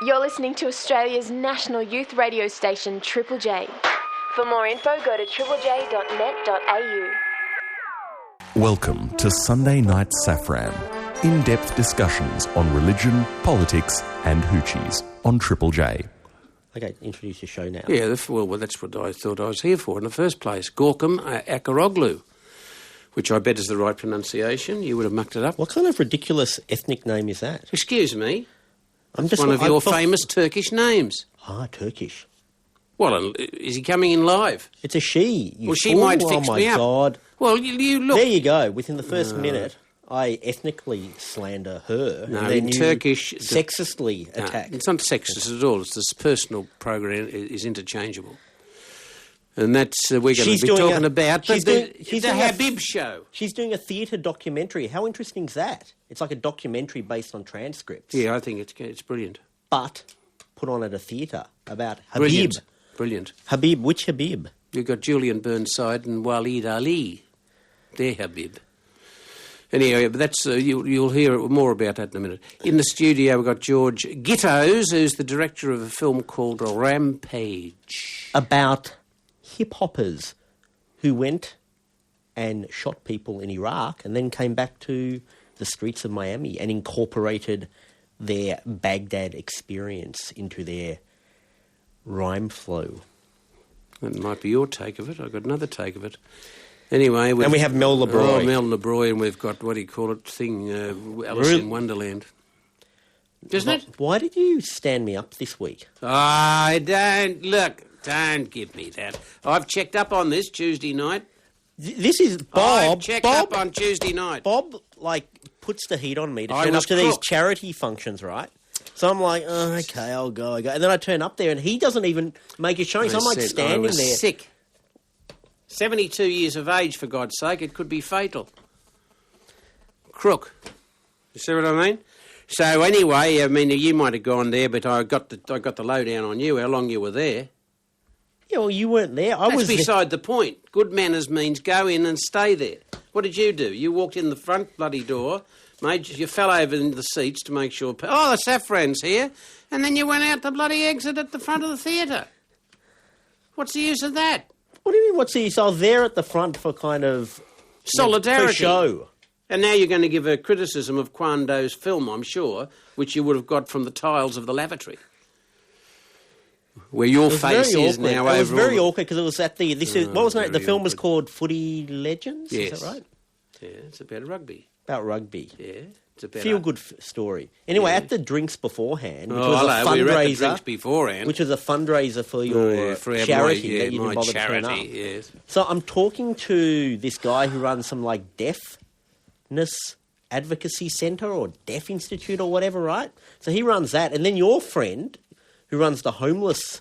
You're listening to Australia's national youth radio station, Triple J. For more info, go to triplej.net.au. Welcome to Sunday Night Safran. In-depth discussions on religion, politics and hoochies on Triple J. Okay, introduce your show now. Yeah, well, that's what I thought I was here for in the first place. Gorkem, Acaroglu, which I bet is the right pronunciation. You would have mucked it up. What kind of ridiculous ethnic name is that? Excuse me? I'm just one of your famous Turkish names. Ah, Turkish. Well, is he coming in live? It's a she. Well, she might fix me up. Oh, my God. Well, you look... There you go. Within the first minute, I ethnically slander her. No, and then in Turkish... sexistly attack. It's not sexist at all. It's this personal program is interchangeable. And that's we're going to be talking about the Habib show. She's doing a theatre documentary. How interesting is that? It's like a documentary based on transcripts. Yeah, I think it's brilliant. But put on at a theatre about Habib. Brilliant. Habib, which Habib? You've got Julian Burnside and Waleed Ali. They're Habib. Anyway, but that's you'll hear more about that in a minute. In the studio, we've got George Gittoes, who's the director of a film called Rampage. About hip-hoppers who went and shot people in Iraq and then came back to the streets of Miami and incorporated their Baghdad experience into their rhyme flow. That might be your take of it. I've got another take of it. Anyway... And we have Mel LeBroy. Oh, Mel LeBroy, and we've got, what do you call it, Alice in Wonderland. Isn't it? Why did you stand me up this week? Don't give me that. I've checked up on this Tuesday night. This is Bob. I've checked up on Tuesday night. Bob, puts the heat on me to turn up to these charity functions, right? So I'm like, oh, okay, I'll go. And then I turn up there and he doesn't even make a showing. So I'm like standing there. Sick. 72 years of age, for God's sake. It could be fatal. Crook. You see what I mean? So anyway, I mean, you might have gone there, but I got the lowdown on you, how long you were there. Yeah, well, you weren't there. That's beside the point. Good manners means go in and stay there. What did you do? You walked in the front bloody door, you fell over into the seats to make sure... Oh, the Safran's here. And then you went out the bloody exit at the front of the theatre. What's the use of that? What do you mean, what's the use? I was there at the front for kind of... Solidarity. For show. And now you're going to give a criticism of Kwando's film, I'm sure, which you would have got from the tiles of the lavatory. Where your face is now over... It was very awkward because it was at the... what was it? The film was called Footy Legends? Yes. Is that right? Yeah, it's about rugby. About rugby. Yeah. It's a feel-good story. Anyway, at the drinks beforehand, which was a fundraiser... We were at the drinks beforehand. Which was a fundraiser for your charity that you didn't bother to turn up. Yes. So I'm talking to this guy who runs some, deafness advocacy centre or deaf institute or whatever, right? So he runs that. And then your friend, who runs the homeless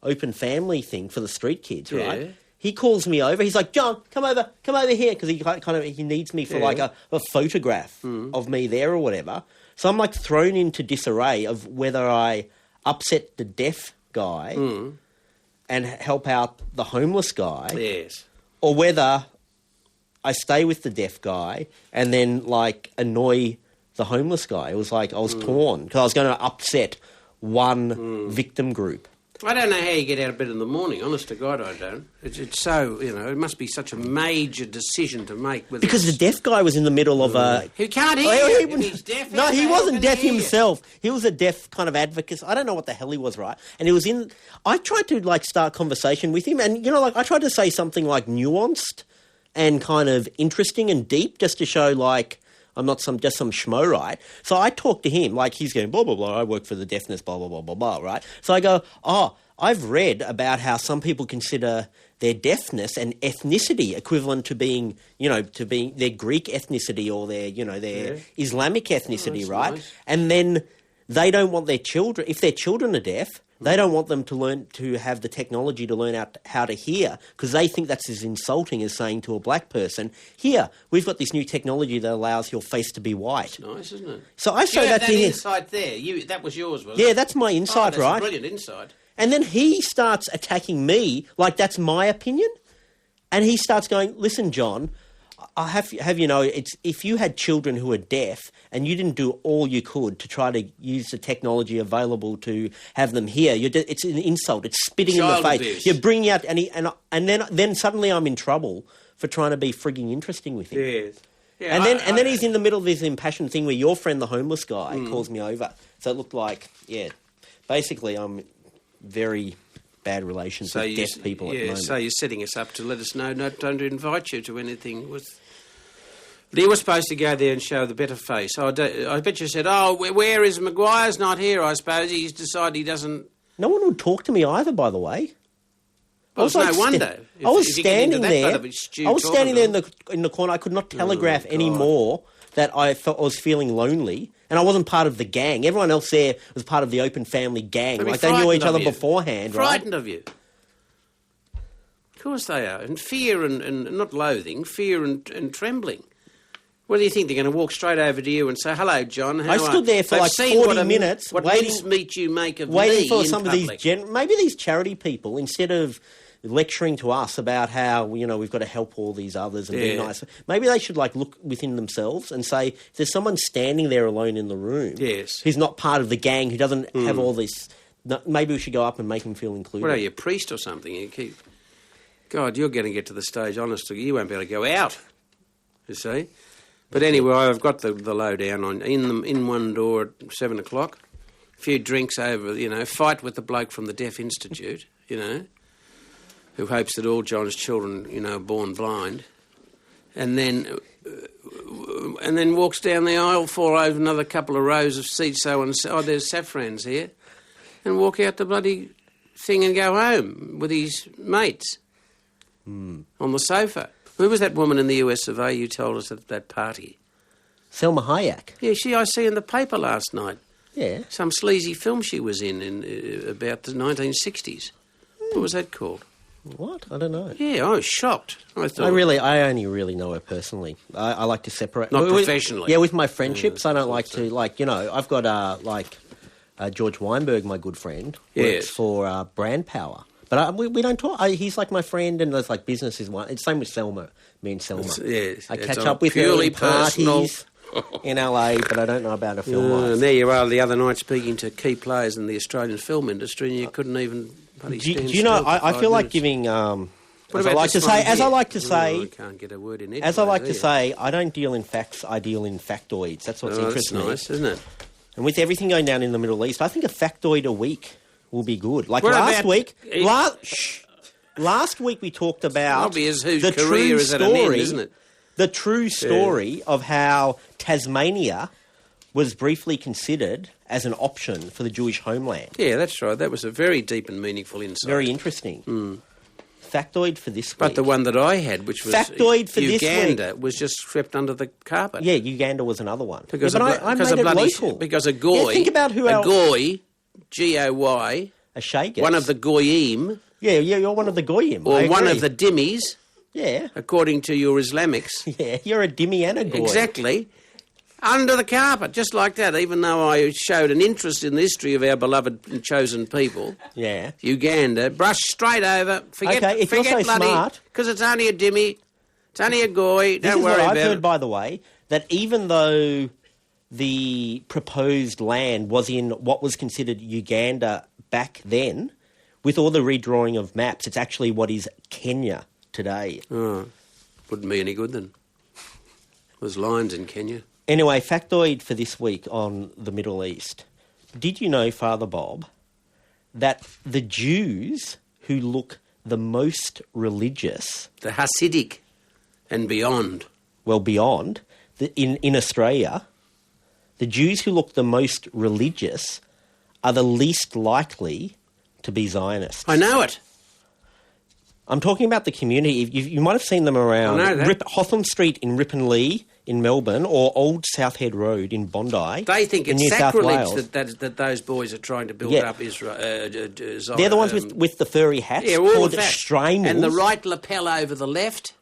open family thing for the street kids, right? Yeah. He calls me over. He's like, John, come over here, because he needs me for a photograph of me there or whatever. So I'm thrown into disarray of whether I upset the deaf guy and help out the homeless guy, yes, or whether I stay with the deaf guy and then annoy the homeless guy. It was I was torn because I was going to upset one victim group. I don't know how you get out of bed in the morning. Honest to God, I don't. It's so, it must be such a major decision to make. Because the deaf guy was in the middle of a... He can't hear. He's deaf. No, he wasn't deaf himself. He was a deaf kind of advocate. I don't know what the hell he was, right? And he was in... I tried to, start conversation with him. And, I tried to say something, nuanced and kind of interesting and deep just to show, I'm not just some schmo, right? So I talked to him, he's going, blah, blah, blah, I work for the deafness, blah, blah, blah, blah, blah, right? So I go, I've read about how some people consider their deafness and ethnicity equivalent to being, to being their Greek ethnicity or their Islamic ethnicity, right? Nice. And then they don't want their children, if their children are deaf, they don't want them to learn to have the technology to learn how to hear because they think that's as insulting as saying to a black person, here, we've got this new technology that allows your face to be white. It's nice, isn't it? So I showed that to him. Insight there. That was yours, wasn't it? Yeah, that's my insight, that's right? A brilliant insight. And then he starts attacking me like that's my opinion. And he starts going, listen, John, I have you know, it's if you had children who are deaf and you didn't do all you could to try to use the technology available to have them hear, it's an insult. It's spitting in the face. Abuse. You're bringing out and then suddenly I'm in trouble for trying to be frigging interesting with him. Yes. Yeah, And then he's in the middle of this impassioned thing where your friend, the homeless guy, calls me over. So it looked like, basically I'm very bad relations with deaf people at the moment. So you're setting us up to let us know don't invite you to anything with... You were supposed to go there and show the better face. I bet you said, where is Maguire's not here, I suppose. He's decided he doesn't... No one would talk to me either, by the way. Well, it's no wonder. I was standing there. I was standing there in the corner. I could not telegraph anymore that I was feeling lonely, and I wasn't part of the gang. Everyone else there was part of the open family gang. Like they knew each other beforehand, right? Frightened of you. Of course they are. And fear and not loathing, fear and trembling. What do you think? They're going to walk straight over to you and say, "Hello, John." I stood there for like 40 minutes what waiting. mincemeat you make of waiting me for in some public. of these maybe these charity people, instead of lecturing to us about how we've got to help all these others and be nice, maybe they should look within themselves and say, if there's someone standing there alone in the room, who's not part of the gang, who doesn't have all this, maybe we should go up and make him feel included. What are you, a priest or something? God, you're going to get to the stage, honestly, you won't be able to go out, you see. But anyway, I've got the lowdown on in one door at 7 o'clock. A few drinks over, fight with the bloke from the Deaf Institute, who hopes that all John's children, are born blind, and then walks down the aisle, fall over another couple of rows of seats, there's Safran's here, and walk out the bloody thing and go home with his mates on the sofa. Who was that woman in the US of A you told us at that party? Selma Hayek. Yeah, I see in the paper last night. Yeah. Some sleazy film she was in about the 1960s. What was that called? What? I don't know. Yeah, I was shocked. I only really know her personally. I like to separate. Not professionally. Yeah, with my friendships, I don't like to, I've got, George Weinberg, my good friend, works for Brand Power. But we don't talk. He's like my friend, and there's business is one. It's same with Selma. Me and Selma. I catch up with her at parties in LA, but I don't know about her film life. And there you are the other night speaking to key players in the Australian film industry, and you couldn't even bloody stand do you know? still for I 5 feel like minutes. giving. What As I like to say, I can't get a word in as I like to say, I don't deal in facts. I deal in factoids. That's what's interesting. That's nice, isn't it? And with everything going down in the Middle East, I think a factoid a week will be good. Last week we talked about obvious whose the career true is at an end, story, isn't it? The true story of how Tasmania was briefly considered as an option for the Jewish homeland. Yeah, that's right. That was a very deep and meaningful insight. Very interesting. Factoid for this week. But the one that I had, which was factoid for Uganda, this week, was just swept under the carpet. Yeah, Uganda was another one. Because I made it local. Because a goy, think about who else. A goy, G-O-Y, a shaker, one of the goyim. Yeah, you're one of the goyim. Or one of the dhimmis. Yeah. According to your Islamics. Yeah, you're a dhimmi and a goy. Exactly. Under the carpet, just like that, even though I showed an interest in the history of our beloved and chosen people. Yeah. Uganda, brush straight over. Forget you're so bloody, smart. because it's only a dhimmi, it's only a goy, don't worry about it. This is what I've heard, by the way, that even though the proposed land was in what was considered Uganda back then, with all the redrawing of maps, it's actually what is Kenya today. Oh, wouldn't be any good then. There's lines in Kenya. Anyway, factoid for this week on the Middle East. Did you know, Father Bob, that the Jews who look the most religious... The Hasidic and beyond. Well, beyond. In Australia, the Jews who look the most religious are the least likely to be Zionists. I know it. I'm talking about the community. You might have seen them around Hotham Street in Ripponlea in Melbourne, or Old South Head Road in Bondi. They think it's sacrilege that those boys are trying to build up Israel. They're the ones with the furry hats, all called of that. Streimels. And the right lapel over the left.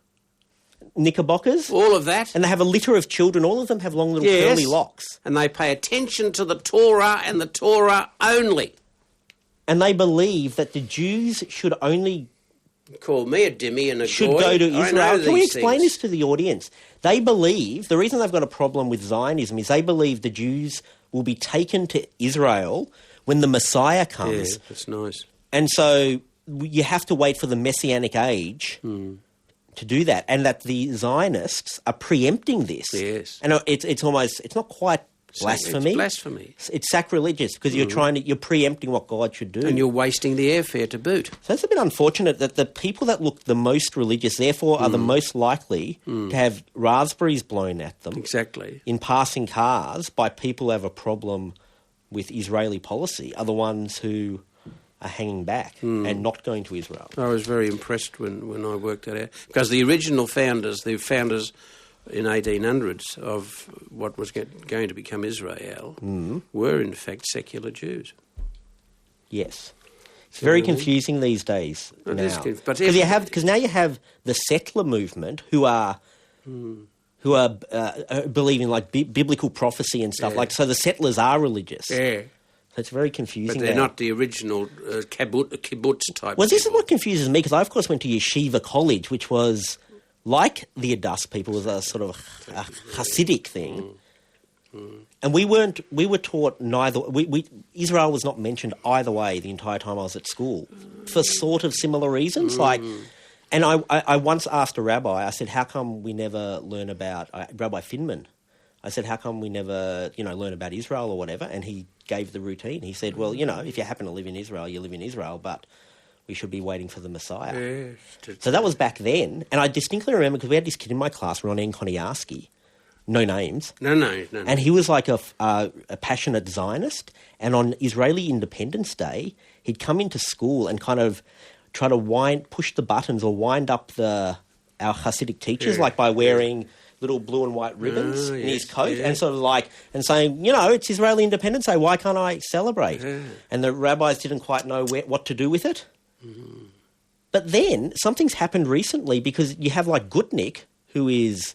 Knickerbockers. All of that. And they have a litter of children. All of them have long little curly locks. And they pay attention to the Torah and the Torah only. And they believe that the Jews should only Call me a dimmy and a should goy. go to I know Israel. Can we these explain things. this to the audience? They believe, the reason they've got a problem with Zionism is they believe the Jews will be taken to Israel when the Messiah comes. Yeah, that's nice. And so you have to wait for the Messianic age to do that, and that the Zionists are preempting this. Yes. And it's almost, it's not quite blasphemy. It's blasphemy. It's sacrilegious because you're preempting what God should do. And you're wasting the airfare to boot. So it's a bit unfortunate that the people that look the most religious, therefore, are the most likely to have raspberries blown at them Exactly. in passing cars by people who have a problem with Israeli policy, are the ones who are hanging back and not going to Israel. I was very impressed when I worked that out. Because the original founders, in 1800s of what was going to become Israel, were in fact secular Jews. Yes. It's very confusing these days It is now. but Because now you have the settler movement who are believing like biblical prophecy and stuff. Like, so the settlers are religious. yeah, So it's very confusing. but they're now. not the original kibbutz type. Well, this is people. what confuses me, because I, of course, went to Yeshiva College, which was, like the Adus people, was a sort of a Hasidic thing. And we were taught neither, Israel was not mentioned either way the entire time I was at school, for sort of similar reasons. And I once asked a rabbi, I said, how come we never learn about, Rabbi Finman, I said, how come we never, learn about Israel or whatever? And he gave the routine. He said, well, if you happen to live in Israel, you live in Israel, but we should be waiting for the Messiah. Yes. So that was back then. And I distinctly remember, because we had this kid in my class, Ronan Koniarski, no names. No. And he was like a passionate Zionist. And on Israeli Independence Day, he'd come into school and kind of try to push the buttons or wind up our Hasidic teachers, like by wearing little blue and white ribbons in his coat, and sort of and saying, it's Israeli Independence Day, why can't I celebrate? And the rabbis didn't quite know what to do with it. But then something's happened recently, because you have like Gutnick, who is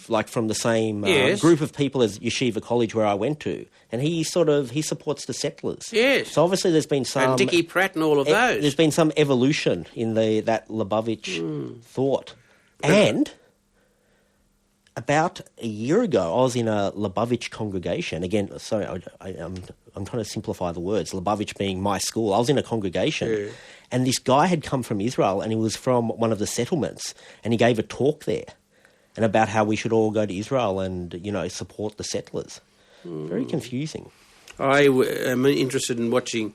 like from the same group of people as Yeshiva College where I went to, and he supports the settlers. Yes. So obviously there's been some... And Dickie Pratt and all of those. There's been some evolution in that Lubavitch thought. And about a year ago, I was in a Lubavitch congregation. Again, sorry, I'm trying to simplify the words. Lubavitch being my school. I was in a congregation, and this guy had come from Israel, and he was from one of the settlements, and he gave a talk there, and about how we should all go to Israel and, support the settlers. Very confusing. I am interested in watching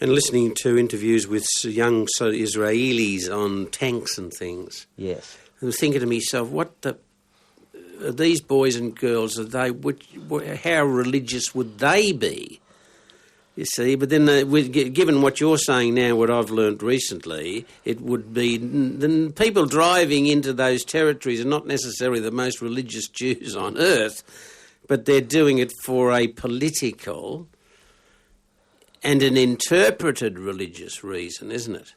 and listening to interviews with young Israelis on tanks and things. Yes. I was thinking to myself, are these boys and girls, how religious would they be? You see, but then given what you're saying now, what I've learnt recently, it would be the people driving into those territories are not necessarily the most religious Jews on earth, but they're doing it for a political and an interpreted religious reason, isn't it?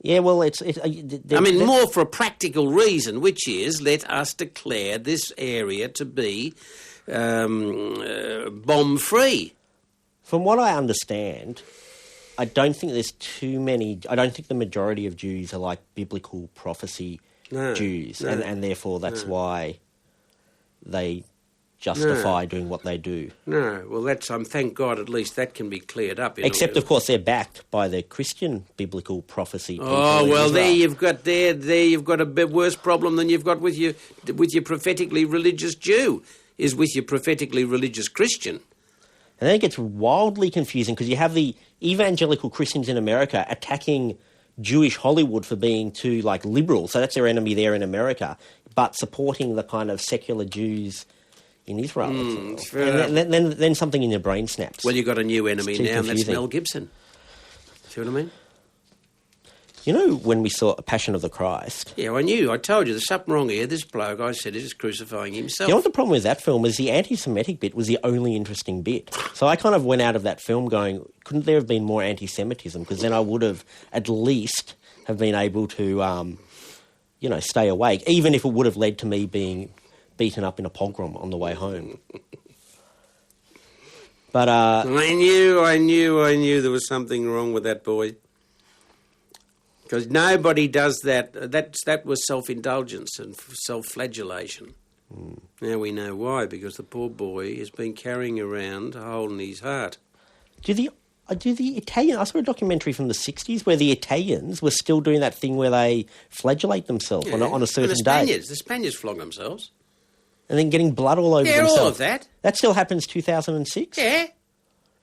Yeah, well, more for a practical reason, which is let us declare this area to be bomb-free. From what I understand, I don't think there's too many... I don't think the majority of Jews are like biblical prophecy Jews, and therefore that's why they justify doing what they do. No, well, thank God at least that can be cleared up. Except, of course, they're backed by the Christian biblical prophecy people. Oh, well, there you've got a bit worse problem than you've got with your prophetically religious Jew, is with your prophetically religious Christian. And then it gets wildly confusing, because you have the evangelical Christians in America attacking Jewish Hollywood for being too, liberal. So that's their enemy there in America, but supporting the kind of secular Jews in Israel. And then something in your brain snaps. Well, you've got a new enemy now, and that's confusing. Mel Gibson. See what I mean? When we saw Passion of the Christ... Yeah, I knew. I told you, there's something wrong here. This bloke, I said, is crucifying himself. You know what the problem with that film is? The anti-Semitic bit was the only interesting bit. So I kind of went out of that film going, couldn't there have been more anti-Semitism? Because then I would have at least have been able to, stay awake, even if it would have led to me being beaten up in a pogrom on the way home. But I knew there was something wrong with that boy. Because nobody does that. That was self-indulgence and self-flagellation. Now we know why, because the poor boy has been carrying around a hole in his heart. Do the Italian... I saw a documentary from the 60s where the Italians were still doing that thing where they flagellate themselves on a certain day. The Spaniards flog themselves. And then getting blood all over themselves. All of that. That still happens 2006? Yeah.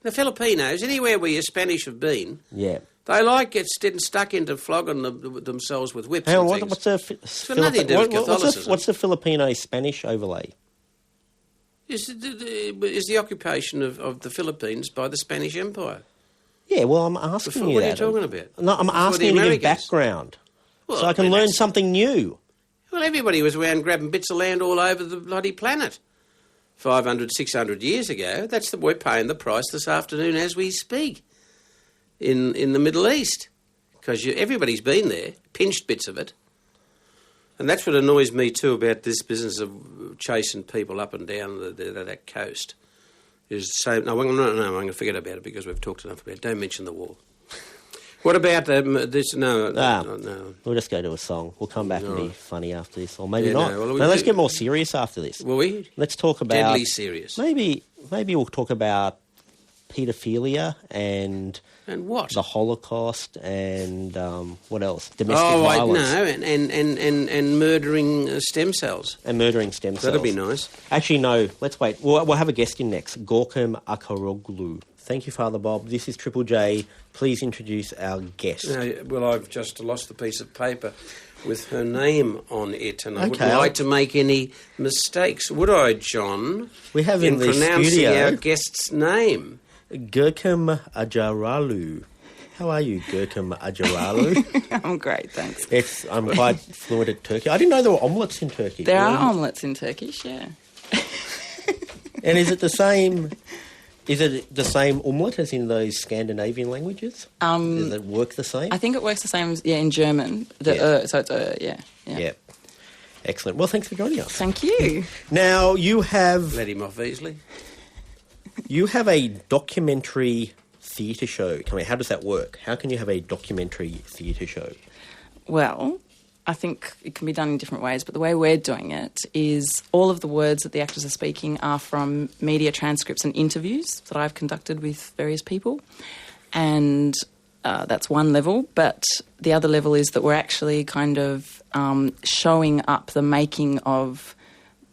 The Filipinos, anywhere where your Spanish have been... Yeah. They like getting stuck into flogging themselves with whips and things. What's the it's got nothing to do with Catholicism. What's the Filipino-Spanish overlay? Is the occupation of the Philippines by the Spanish Empire. Yeah, well, I'm asking you that. What are you talking about? No, I'm asking you to give background so I can learn something new. Well, everybody was around grabbing bits of land all over the bloody planet 500, 600 years ago. We're paying the price this afternoon as we speak. In the Middle East, because everybody's been there, pinched bits of it. And that's what annoys me too about this business of chasing people up and down that coast. I'm going to forget about it because we've talked enough about it. Don't mention the war. What about this? No. We'll just go to a song. We'll come back and be funny after this, or maybe not. Let's get more serious after this. Will we? Let's talk about... Deadly serious. Maybe we'll talk about paedophilia and what? The Holocaust and what else? Domestic violence. And murdering stem cells. And murdering stem cells. That'd be nice. Actually, no. Let's wait. We'll have a guest in next. Gorkem Acaroglu. Thank you, Father Bob. This is Triple J. Please introduce our guest. Well, I've just lost the piece of paper with her name on it, and I wouldn't like to make any mistakes, would I, John? We have in the pronouncing studio our guest's name. Gorkem Acaroglu. How are you, Gorkem Acaroglu? I'm great, thanks. I'm quite fluent at Turkey. I didn't know there were omelettes in Turkey. There are omelettes in Turkish, yeah. And is it the same? Is it the same omelette as in those Scandinavian languages? Does it work the same? I think it works the same as, in German. So it's yeah. Excellent. Well, thanks for joining us. Thank you. Now, you have... Let him off easily. You have a documentary theatre show. How does that work? How can you have a documentary theatre show? Well, I think it can be done in different ways, but the way we're doing it is all of the words that the actors are speaking are from media transcripts and interviews that I've conducted with various people. And that's one level, but the other level is that we're actually kind of showing up the making of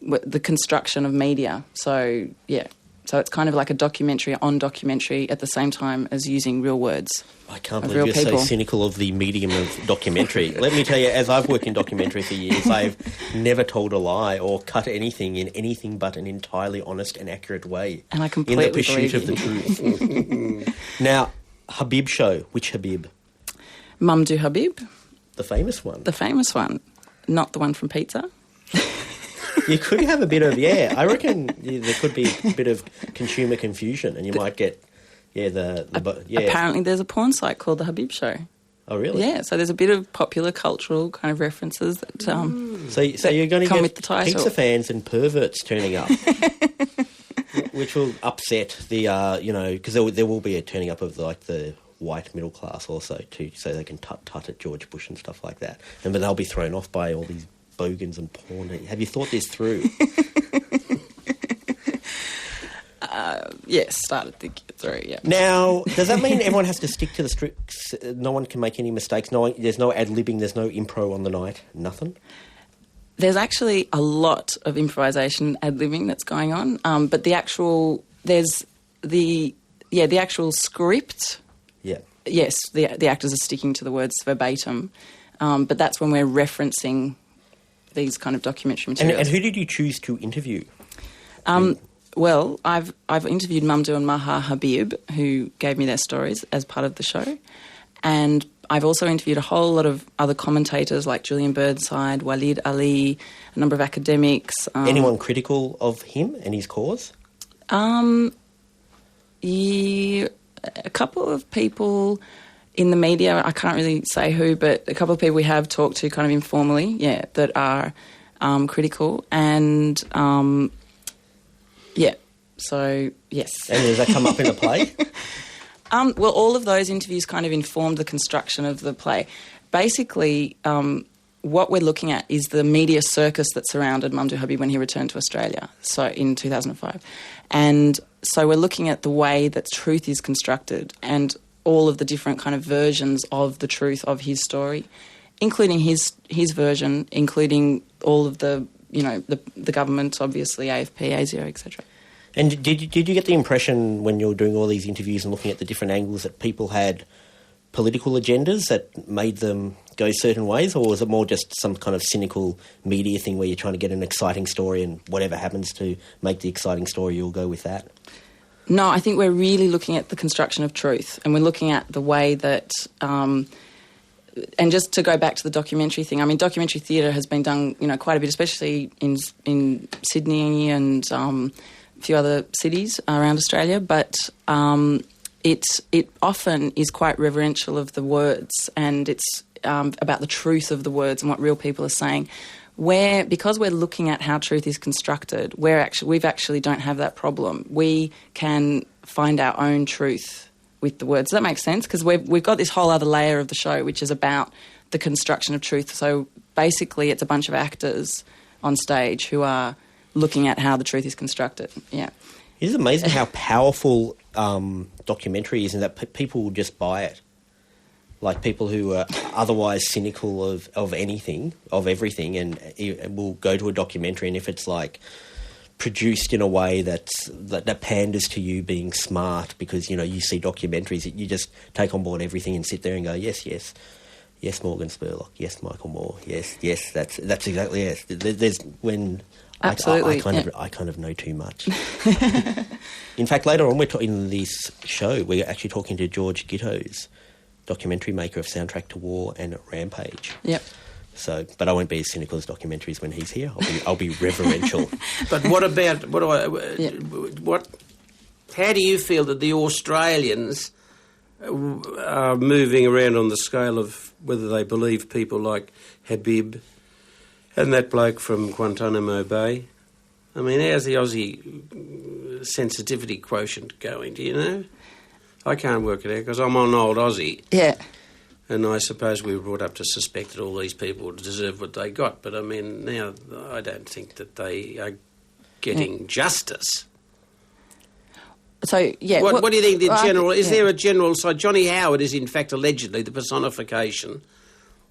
the construction of media. So, yeah. So it's kind of like a documentary on documentary at the same time as using real words. I can't believe you're so cynical of the medium of documentary. Let me tell you, as I've worked in documentary for years, I've never told a lie or cut anything in anything but an entirely honest and accurate way. And I completely in the pursuit of the truth. Now, Habib show. Which Habib? Mamdouh Habib. The famous one? The famous one. Not the one from Pizza. You could have a bit of, I reckon there could be a bit of consumer confusion and you might get, Apparently there's a porn site called The Habib Show. Oh, really? Yeah, so there's a bit of popular cultural kind of references that So you're going to get with the title. pizza fans and perverts turning up, which will upset the, because there will be a turning up of the white middle class also too, so they can tut at George Bush and stuff like that. But they'll be thrown off by all these bogans and porn. Have you thought this through? Yes, started thinking it through, yeah. Now, does that mean everyone has to stick to the strict... No one can make any mistakes? There's no ad-libbing, there's no impro on the night? Nothing? There's actually a lot of improvisation ad-libbing that's going on, but the actual... There's the actual script... Yeah. Yes, the actors are sticking to the words verbatim, but that's when we're referencing these kind of documentary materials. And who did you choose to interview? Well, I've interviewed Mamdouh and Maha Habib, who gave me their stories as part of the show, and I've also interviewed a whole lot of other commentators like Julian Burnside, Walid Ali, a number of academics. Anyone critical of him and his cause? A couple of people in the media, I can't really say who, but a couple of people we have talked to kind of informally, that are critical. And, so, yes. And does that come up in a play? Well, all of those interviews kind of informed the construction of the play. Basically, what we're looking at is the media circus that surrounded Mamdouh Habib when he returned to Australia, so in 2005. And so we're looking at the way that truth is constructed and all of the different kind of versions of the truth of his story, including his version, including all of the, the government, obviously, AFP, ASIO, etc. And did you get the impression when you were doing all these interviews and looking at the different angles that people had political agendas that made them go certain ways, or was it more just some kind of cynical media thing where you're trying to get an exciting story and whatever happens to make the exciting story, you'll go with that? No, I think we're really looking at the construction of truth, and we're looking at the way that... and just to go back to the documentary thing, I mean, documentary theatre has been done, quite a bit, especially in Sydney and a few other cities around Australia, but it often is quite reverential of the words, and it's about the truth of the words and what real people are saying. Because we're looking at how truth is constructed, we've actually don't have that problem. We can find our own truth with the words. Does that make sense? Because we've got this whole other layer of the show, which is about the construction of truth. So basically, it's a bunch of actors on stage who are looking at how the truth is constructed. Yeah, it is amazing how powerful documentary is, and that people will just buy it. Like people who are otherwise cynical of anything, of everything, and will go to a documentary, and if it's like produced in a way that panders to you being smart, because you see documentaries, you just take on board everything and sit there and go, yes, Morgan Spurlock, yes, Michael Moore, yes, that's exactly it. There's when absolutely, I kind of know too much. In fact, later on in this show, we're actually talking to George Gittoes, documentary maker of Soundtrack to War and Rampage. Yep. So, but I won't be as cynical as documentaries when he's here. I'll be reverential. But how do you feel that the Australians are moving around on the scale of whether they believe people like Habib and that bloke from Guantanamo Bay? I mean, how's the Aussie sensitivity quotient going, do you know? I can't work it out because I'm an old Aussie. Yeah. And I suppose we were brought up to suspect that all these people deserve what they got. But, I mean, now I don't think that they are getting justice. So, yeah. What do you think the general... Is there a general... So Johnny Howard is, in fact, allegedly the personification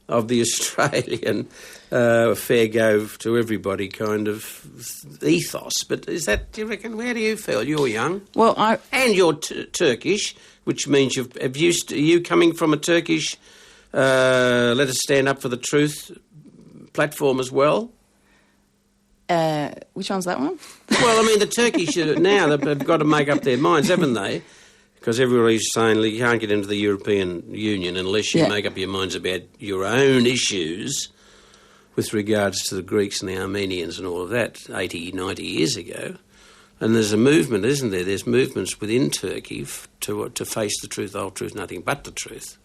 of the Australian fair go to everybody kind of ethos. But is that, do you reckon, where do you feel? You're young. Well, And you're Turkish, which means are you coming from a Turkish let us stand up for the truth platform as well? Which one's that one? Well, I mean, the Turkish now, they've got to make up their minds, haven't they? Because everybody's saying you can't get into the European Union unless you make up your minds about your own issues with regards to the Greeks and the Armenians and all of that 80, 90 years ago. And there's a movement, isn't there? There's movements within Turkey to face the truth, the whole truth, nothing but the truth.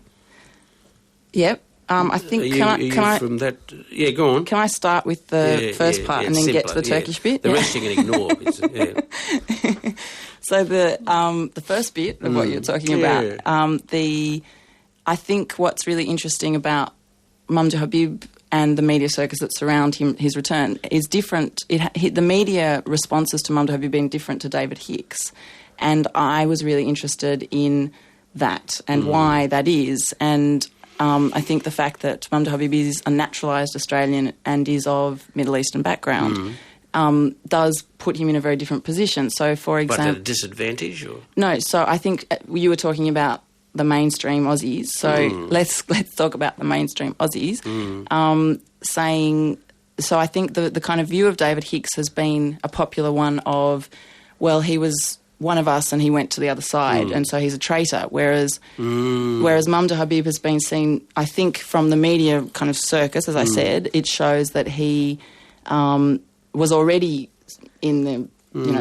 Yep. I think... Can I from that... Yeah, go on. Can I start with the first part and then get to the Turkish bit? The rest you can ignore. So the first bit of what you're talking about, I think what's really interesting about Mamdouh Habib and the media circus that surround his return is different. The media responses to Mamdouh Habib being different to David Hicks, and I was really interested in that and why that is. And I think the fact that Mamdouh Habib is a naturalised Australian and is of Middle Eastern background does put him in a very different position. So, for example... But at a disadvantage? Or? No, so I think you were talking about the mainstream Aussies. So let's talk about the mainstream Aussies. So I think the kind of view of David Hicks has been a popular one of, well, he was one of us and he went to the other side and so he's a traitor, whereas Mamdouh Habib has been seen, I think, from the media kind of circus, as I said, it shows that he was already in the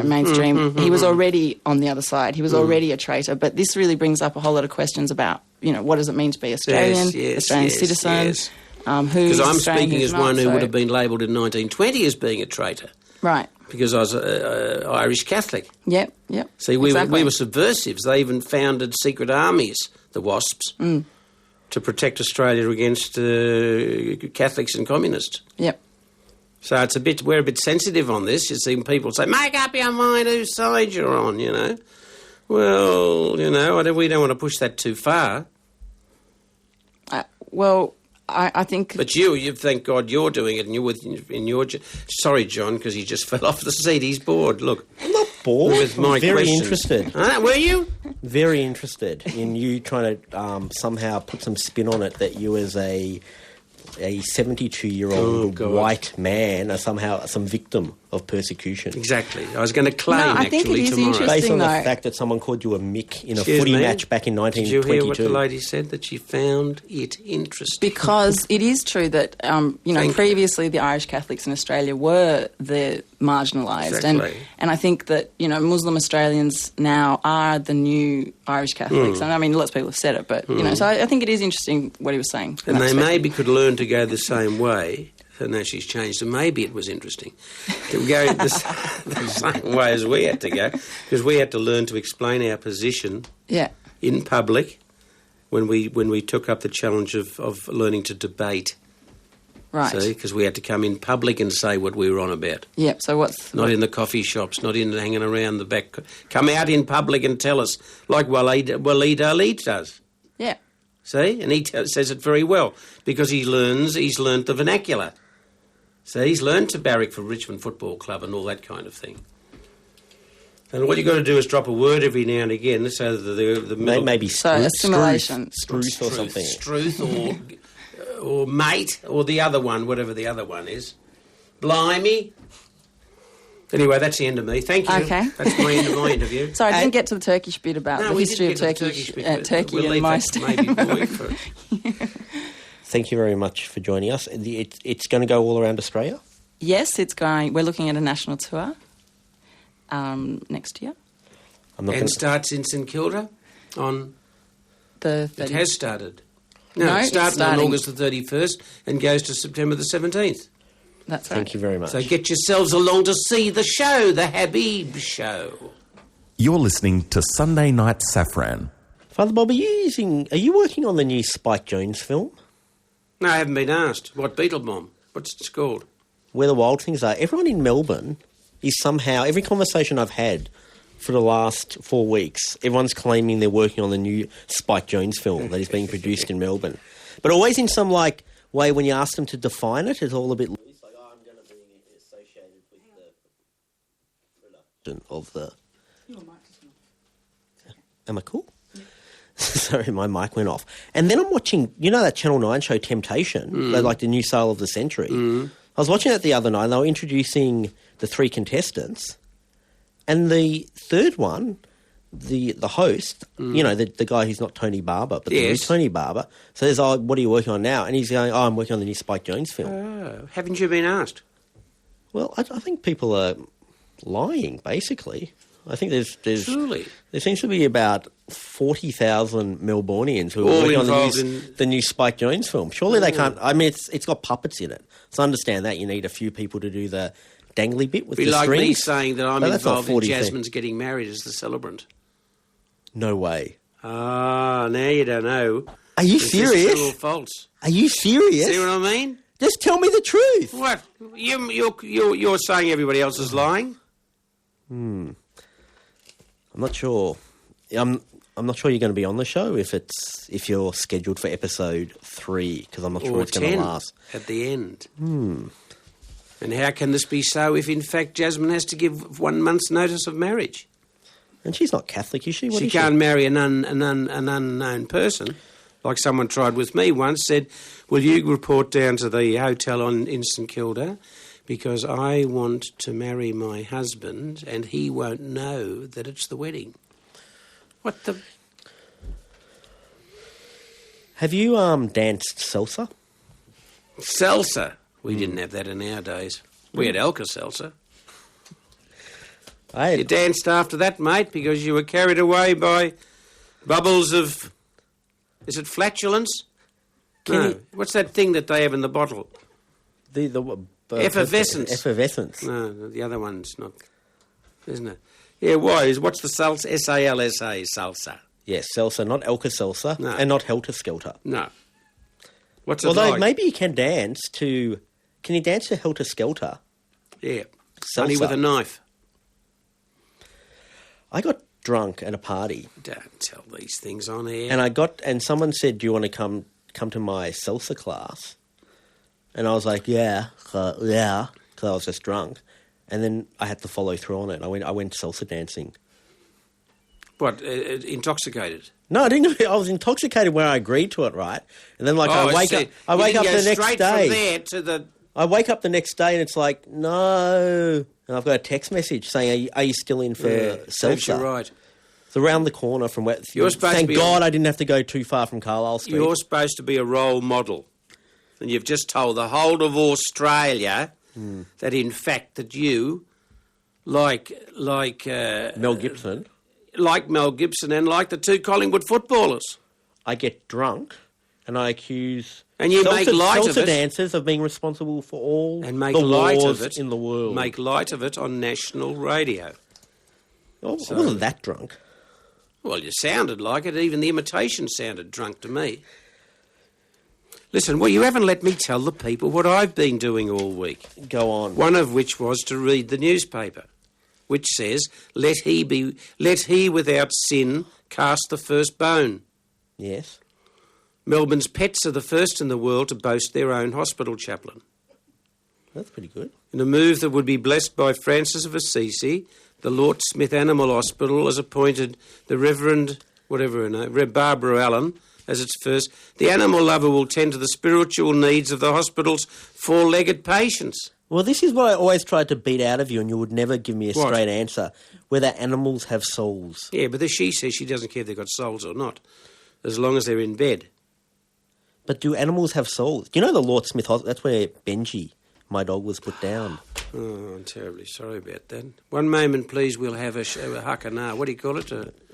mainstream. He was already on the other side. He was already a traitor. But this really brings up a whole lot of questions about, what does it mean to be Australian, Australian citizen? Because I'm speaking as one who would have been labelled in 1920 as being a traitor. Right. because I was Irish Catholic. Yep. See, we exactly. were subversives. They even founded secret armies, the WASPs, to protect Australia against Catholics and communists. Yep. So we're a bit sensitive on this. You see people say, make up your mind whose side you're on, you know. Well, you know, we don't want to push that too far. I think... But you thank God you're doing it, and you're in your... Sorry, John, because he just fell off the seat. He's bored, look. I'm not bored. With my I'm very questions. interested. Were you? Very interested in you trying to somehow put some spin on it that you as a 72-year-old white man are somehow some victim of persecution. Exactly. I was going to claim, I think actually, it is tomorrow. interesting. Based on the though. fact that someone called you a Mick in a Excuse footy me? match back in Did you 1922. hear what the lady said? That she found it interesting. Because it is true that, previously the Irish Catholics in Australia were the marginalised. Exactly. And I think that, Muslim Australians now are the new Irish Catholics. And I mean, lots of people have said it, but, so I think it is interesting what he was saying. And they maybe could learn to go the same way. So now she's changed, so maybe it was interesting to go the same way as we had to go, because we had to learn to explain our position in public when we took up the challenge of learning to debate. Right. See, because we had to come in public and say what we were on about. Yep, so what's... Not in the coffee shops, not in hanging around the back. Come out in public and tell us, like Waleed Ali does. Yeah. See? And he says it very well, because he's learned the vernacular. So he's learned to barrack for Richmond Football Club and all that kind of thing. And all you got to do is drop a word every now and again, so that the middle... Maybe assimilation. Struth or something. Struth or mate, or the other one, whatever the other one is. Blimey. Anyway, that's the end of me. Thank you. Okay. That's my end of my interview. Sorry, I didn't get to the Turkish bit about the history of Turkey and my maybe boy for Thank you very much for joining us. It's going to go all around Australia? Yes, it's going. We're looking at a national tour next year. Starts in St Kilda on... It has started. No, it it's started on starting. August the 31st and goes to September the 17th. That's right. Thank you very much. So get yourselves along to see the show, the Habib Show. You're listening to Sunday Night Safran. Father Bob, are you working on the new Spike Jones film? No, I haven't been asked. What Beetle Bomb? What's it called? Where the Wild Things Are. Everyone in Melbourne is somehow... Every conversation I've had for the last 4 weeks, everyone's claiming they're working on the new Spike Jones film that is being produced in Melbourne. But always in some, way when you ask them to define it, it's all a bit loose. Like, I'm going to be associated with the production of the... Am I cool? Sorry, my mic went off. And then I'm watching, that Channel 9 show Temptation, the new sale of the century. I was watching that the other night, and they were introducing the 3 contestants. And the third one, the host, the guy who's not Tony Barber, but the new Tony Barber, says, what are you working on now? And he's going, I'm working on the new Spike Jones film. Oh, haven't you been asked? Well, I think people are lying, basically. I think there's Surely. There seems to be about 40,000 Melbourneians who are All working on involved the new Spike Jones film. Surely they can't... I mean, it's got puppets in it. So I understand that. You need a few people to do the dangly bit with the Be like strings. me saying that I'm But that's not involved in 40 Jasmine's getting married as the celebrant. No way. Ah, now you don't know. Are you It's serious? all false. Are you serious? See what I mean? Just tell me the truth. What? You're saying everybody else is lying? I'm not sure. I'm not sure you're going to be on the show if you're scheduled for episode 3, because I'm not sure Or it's going 10 to last. at the end. And how can this be so if, in fact, Jasmine has to give 1 month's notice of marriage? And she's not Catholic, is she? What She is can't marry an unknown person. Like someone tried with me once, said, will you report down to the hotel in St Kilda because I want to marry my husband and he won't know that it's the wedding. What the... Have you danced salsa? Salsa? We didn't have that in our days. We had Alka-Seltzer. You danced after that, mate, because you were carried away by bubbles of... Is it flatulence? No. What's that thing that they have in the bottle? The Effervescence. Effervescence. No, the other one's not, isn't it? Yeah, why? What's the salsa? S-A-L-S-A, salsa. Yes, salsa, not Alka-Seltzer, No. and not Helter-Skelter. No. What's it Although like? maybe you can dance to... Can you dance to Helter-Skelter? Yeah. Salsa. Only with a knife. I got drunk at a party, Don't tell these things on air. and someone said, "Do you want to come to my salsa class?" And I was like, "Yeah, because I was just drunk." And then I had to follow through on it. I went salsa dancing. What, intoxicated? No, I didn't. I was intoxicated when I agreed to it, right? And then, I wake up. I wake up the next straight day. from there to the... I wake up the next day and it's like, no. And I've got a text message saying, "Are you still in for Serves you salsa?" right. It's around the corner from where. You're supposed to Thank be God I didn't have to go too far from Carlisle Street. You're supposed to be a role model. And you've just told the whole of Australia that, in fact, that you, like Mel Gibson. Like Mel Gibson and like the two Collingwood footballers. I get drunk and I accuse And you make light of salsa it. dancers of being responsible for all And make the light wars of it in the world. Make light of it on national radio. I wasn't that drunk. Well, you sounded like it. Even the imitation sounded drunk to me. Listen, well, you haven't let me tell the people what I've been doing all week. Go on. One of which was to read the newspaper, which says, let he without sin cast the first bone. Yes. Melbourne's pets are the first in the world to boast their own hospital chaplain. That's pretty good. In a move that would be blessed by Francis of Assisi, the Lord Smith Animal Hospital has appointed the Reverend, whatever her name, Barbara Allen, as its first. The animal lover will tend to the spiritual needs of the hospital's four-legged patients. Well, this is what I always tried to beat out of you, and you would never give me a What? straight answer. Whether animals have souls. Yeah, but she says she doesn't care if they've got souls or not, as long as they're in bed. But do animals have souls? Do you know the Lord Smith Hospital? That's where Benji, my dog, was put down. Oh, I'm terribly sorry about that. One moment, please, we'll have a hakana. What do you call it?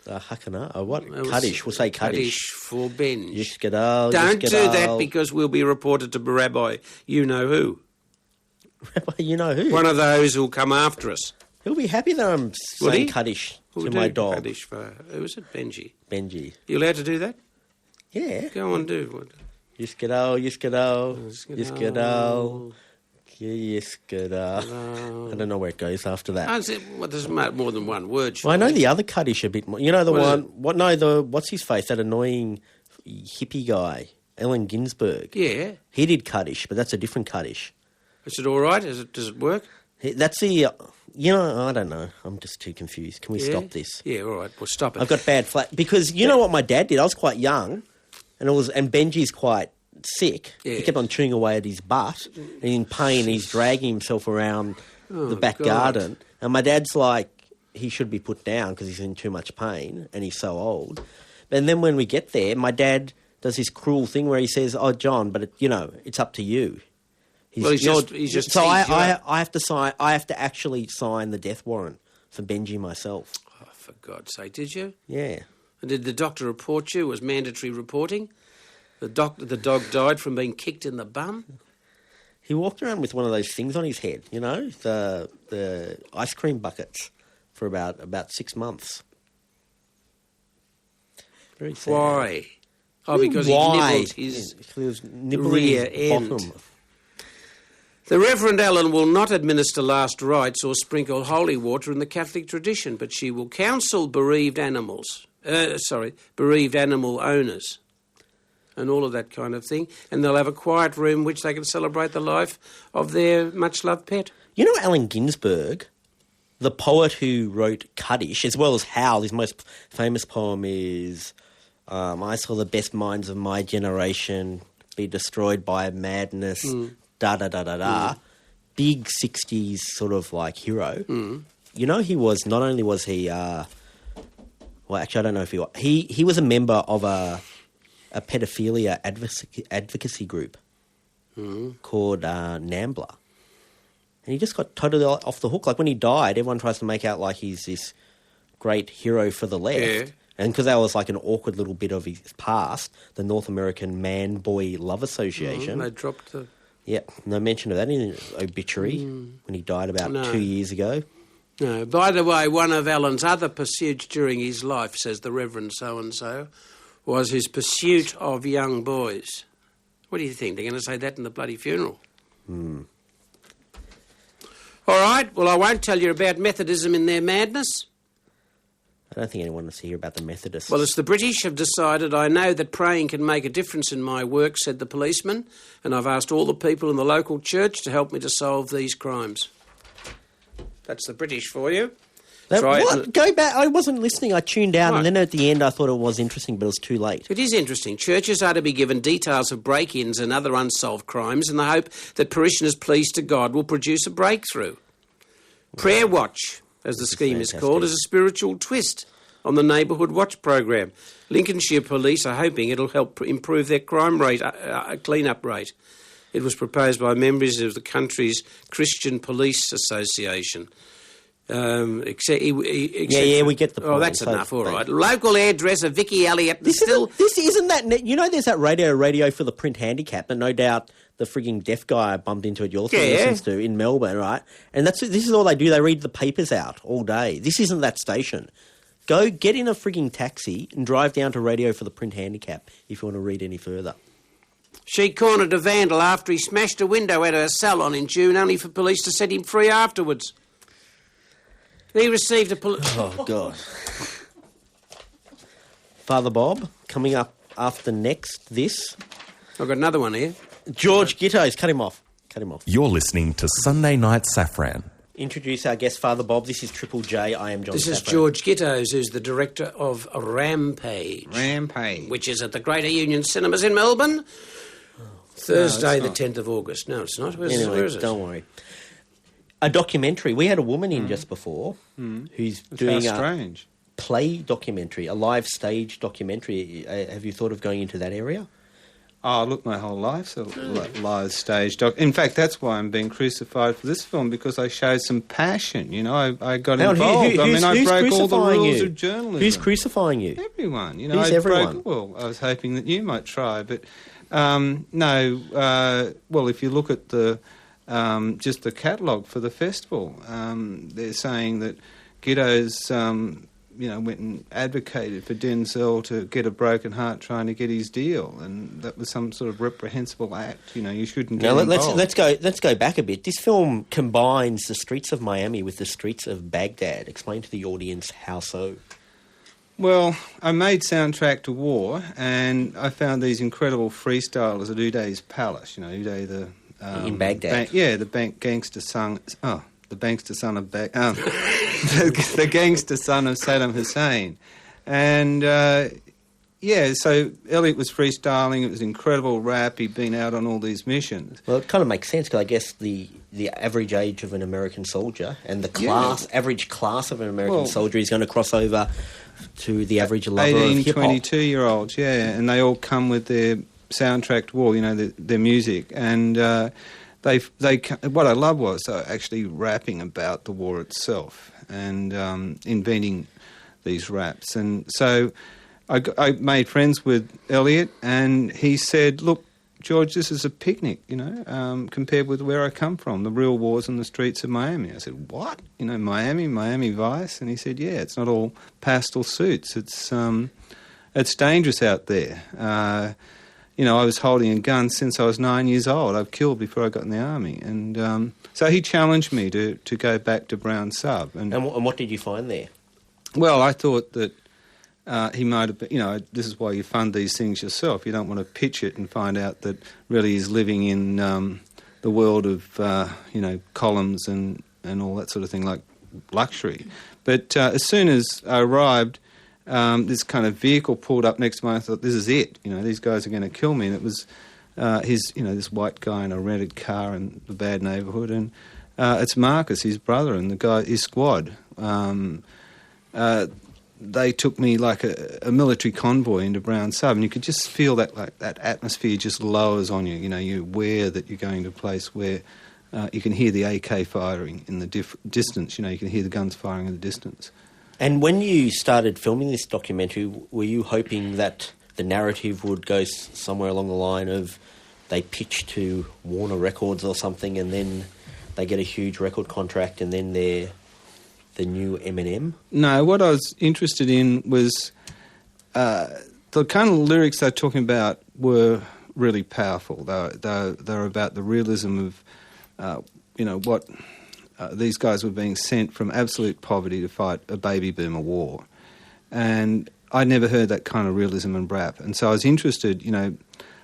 Hakana? What? Kaddish. We'll say Kaddish. Kaddish for Benj. Yishkadal, Don't do that Yishkadal. because we'll be reported to Rabbi you-know-who. Rabbi, you know who? One of those who'll come after us. He'll be happy that I'm Would saying he? Kaddish Who'll to do my dog. Kaddish for, who was it? Benji. Benji. You allowed to do that? Yeah. Go on, do what? Yishkadal, Yishkadal, Yishkadal. Yishkadal, Yishkadal. I don't know where it goes after that. Oh, well, there's more than one word. Well, I know surely. the other Kaddish a bit more. You know the What is one... it? What? No, what's his face? That annoying hippie guy, Allen Ginsberg. Yeah. He did Kaddish, but that's a different Kaddish. Is it all right? Does it work? That's the... you know, I don't know. I'm just too confused. Can we Yeah? stop this? Yeah, all right. Well, stop it. I've got bad flat... Because you know what my dad did? I was quite young, and Benji's quite sick. Yeah. He kept on chewing away at his butt, and in pain, he's dragging himself around the back God. garden. And my dad's like, he should be put down because he's in too much pain, and he's so old. And then when we get there, my dad does this cruel thing where he says, "Oh, John, but it's up to you." He's just so teased you up. I have to sign. I have to actually sign the death warrant for Benji myself. Oh, for God's sake, did you? Yeah. And did the doctor report you? Was mandatory reporting? The dog died from being kicked in the bum? He walked around with one of those things on his head, you know, the ice cream buckets for about 6 months. Very sad. Why? Oh, because Why? he nibbled his... He was nibbling rear his end. bottom. The Reverend Allen will not administer last rites or sprinkle holy water in the Catholic tradition, but she will counsel bereaved animal owners and all of that kind of thing. And they'll have a quiet room which they can celebrate the life of their much-loved pet. You know Allen Ginsberg, the poet who wrote Kaddish, as well as Howl, his most famous poem is, I saw the best minds of my generation be destroyed by madness, da-da-da-da-da. Big 60s sort of like hero. You know, not only was he, well, actually I don't know if he was a member of a pedophilia advocacy group called NAMBLA. And he just got totally off the hook. Like when he died, everyone tries to make out like he's this great hero for the left. Yeah. And because that was like an awkward little bit of his past, the North American Man-Boy Love Association. They dropped the... Yep, no mention of that in his obituary when he died about 2 years ago. No. By the way, one of Alan's other pursuits during his life, says the Reverend so-and-so, was his pursuit of young boys. What do you think? They're going to say that in the bloody funeral. All right, well, I won't tell you about Methodism in their madness. I don't think anyone wants to hear about the Methodists. Well, as the British have decided, I know that praying can make a difference in my work, said the policeman, and I've asked all the people in the local church to help me to solve these crimes. That's the British for you. What? Go back. I wasn't listening. I tuned out, and then at the end I thought it was interesting, but it was too late. It is interesting. Churches are to be given details of break-ins and other unsolved crimes in the hope that parishioners pleased to God will produce a breakthrough. Prayer Watch, as the scheme is called, is a spiritual twist on the Neighbourhood Watch program. Lincolnshire Police are hoping it'll help improve their crime rate, clean-up rate. It was proposed by members of the country's Christian Police Association. We get the point. Oh, that's enough. All right. Local hairdresser Vicky Elliott. This isn't that. You know, there's that radio for the print handicap, and no doubt the frigging deaf guy I bumped into at your thing listens to in Melbourne, right? And this is all they do. They read the papers out all day. This isn't that station. Go get in a frigging taxi and drive down to radio for the print handicap if you want to read any further. She cornered a vandal after he smashed a window at her salon in June, only for police to set him free afterwards. He received a... Oh, God. Father Bob, coming up after this. I've got another one here. George Gittoes, cut him off. You're listening to Sunday Night Safran. Introduce our guest, Father Bob. This is Triple J. I am John This is Safran. George Gittoes, who's the director of Rampage. Rampage. Which is at the Greater Union Cinemas in Melbourne. Thursday, the 10th of August. No, it's not. Where is it? Don't worry. A documentary. We had a woman in just before who's doing a play documentary, a live stage documentary. Have you thought of going into that area? Oh, look, my whole life's a live stage doc. In fact, that's why I'm being crucified for this film, because I showed some passion. You know, I got involved. I broke all the rules of journalism. Who's crucifying you? Everyone. You know, Who's everyone? I was hoping that you might try, but no. Well, if you look at the just the catalogue for the festival, they're saying that Gittoes went and advocated for Denzel to get a broken heart trying to get his deal, and that was some sort of reprehensible act. You know, you shouldn't get involved. Let's go back a bit. This film combines the streets of Miami with the streets of Baghdad. Explain to the audience how so. Well, I made Soundtrack to War, and I found these incredible freestylers at Uday's Palace. You know, Uday the in Baghdad. The gangster son. Oh. The gangster son of the gangster son of Saddam Hussein, and so Elliot was freestyling. It was incredible rap. He'd been out on all these missions. Well, it kind of makes sense because I guess the average age of an American soldier and the average class of an American soldier is going to cross over to the average lover 18, of hip hop. 22-year-olds, and they all come with their Soundtrack to War. You know, their music and. What I love was actually rapping about the war itself and inventing these raps. And so I made friends with Elliot, and he said, "Look, George, this is a picnic, compared with where I come from. The real war's in the streets of Miami." I said, "What? You know, Miami Vice?" And he said, "Yeah, it's not all pastel suits. It's dangerous out there." I was holding a gun since I was 9 years old. I've killed before I got in the army. And so he challenged me to go back to Brown Sub. And what did you find there? Well, I thought that he might have been, this is why you fund these things yourself. You don't want to pitch it and find out that really he's living in the world of, columns and all that sort of thing, like luxury. But as soon as I arrived, this kind of vehicle pulled up next to me. I thought, this is it. These guys are going to kill me. And it was this white guy in a rented car in the bad neighbourhood. And it's Marcus, his brother, and his squad. They took me like a military convoy into Brown Sub, and you could just feel that atmosphere just lowers on you. You're aware that you're going to a place where you can hear the AK firing in the distance. You can hear the guns firing in the distance. And when you started filming this documentary, were you hoping that the narrative would go somewhere along the line of they pitch to Warner Records or something, and then they get a huge record contract, and then they're the new Eminem? No, what I was interested in was the kind of lyrics they're talking about were really powerful. They're about the realism of, what these guys were being sent from absolute poverty to fight a baby boomer war. And I'd never heard that kind of realism in rap. And so I was interested,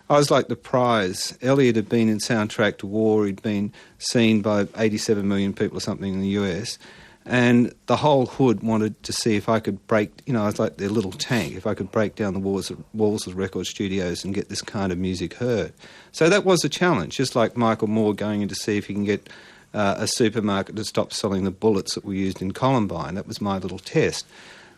I was like the prize. Elliot had been in Soundtrack to War. He'd been seen by 87 million people or something in the US. And the whole hood wanted to see if I could break, I was like their little tank, if I could break down the walls of record studios and get this kind of music heard. So that was a challenge, just like Michael Moore going in to see if he can get a supermarket to stop selling the bullets that were used in Columbine. That was my little test.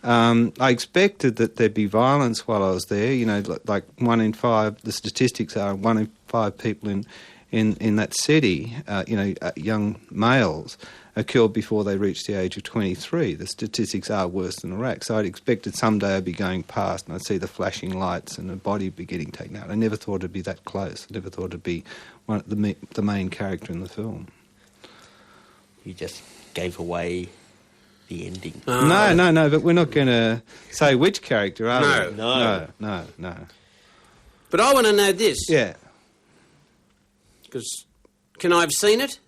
I expected that there'd be violence while I was there, like 1 in 5, the statistics are 1 in 5 people in that city, young males, are killed before they reach the age of 23. The statistics are worse than Iraq. So I'd expected someday I'd be going past and I'd see the flashing lights and the body be getting taken out. I never thought it'd be that close. I never thought it'd be the main character in the film. You just gave away the ending. No, but we're not going to say which character, are we? No. But I want to know this. Yeah. Because can I have seen it?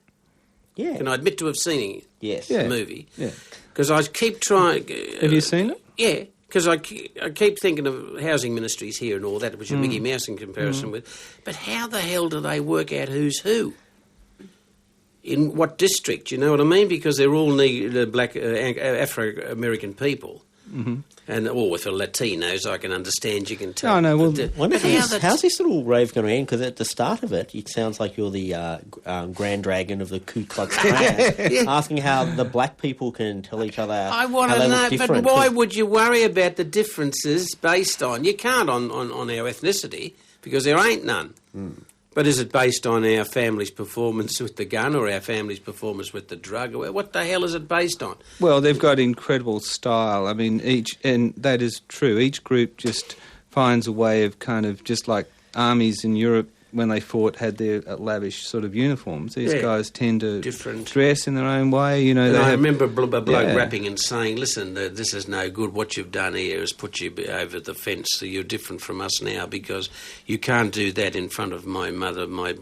Yeah. Can I admit to have seen it? Yes. Yeah. The movie? Yeah. Because I keep trying... Have you seen it? Yeah, because I keep thinking of housing ministries here and all that, which are Mickey Mouse in comparison with. But how the hell do they work out who's who? In what district, you know what I mean? Because they're all black Afro-American people. Mm-hmm. And, for Latinos, I can understand, you can tell. Oh, no, well... How's this little rave going to end? Because at the start of it, it sounds like you're the Grand Dragon of the Ku Klux Klan, asking how the black people can tell each other I want to know, but why would you worry about the differences based on... You can't on our ethnicity, because there ain't none. Mm. But is it based on our family's performance with the gun or our family's performance with the drug? What the hell is it based on? Well, they've got incredible style. I mean, and that is true. Each group just finds a way of kind of, just like armies in Europe when they fought had their lavish sort of uniforms. These guys tend to dress in their own way. I remember a bloke rapping and saying, listen, this is no good. What you've done here is put you over the fence. So you're different from us now because you can't do that in front of my mother, my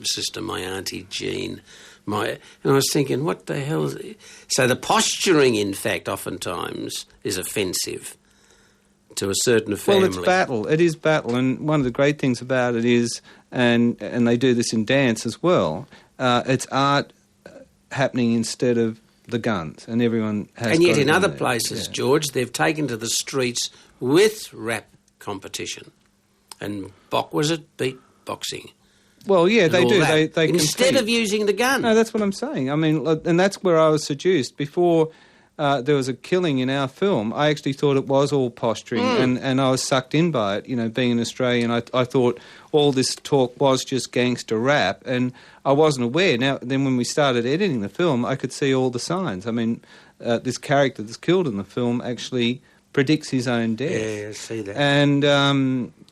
sister, my auntie Jean. And I was thinking, what the hell is it? So the posturing, in fact, oftentimes is offensive to a certain family. Well, it's battle. It is battle, and one of the great things about it is, and they do this in dance as well, it's art happening instead of the guns, and everyone has... And yet in other places, George, they've taken to the streets with rap competition. And beat boxing. Well, yeah, they do. They instead compete. of using the gun. No, that's what I'm saying. I mean, and that's where I was seduced. Before there was a killing in our film, I actually thought it was all posturing, and I was sucked in by it. Being an Australian, I thought all this talk was just gangster rap, and I wasn't aware. Now, then when we started editing the film, I could see all the signs. I mean, this character that's killed in the film actually predicts his own death. Yeah, I see that. And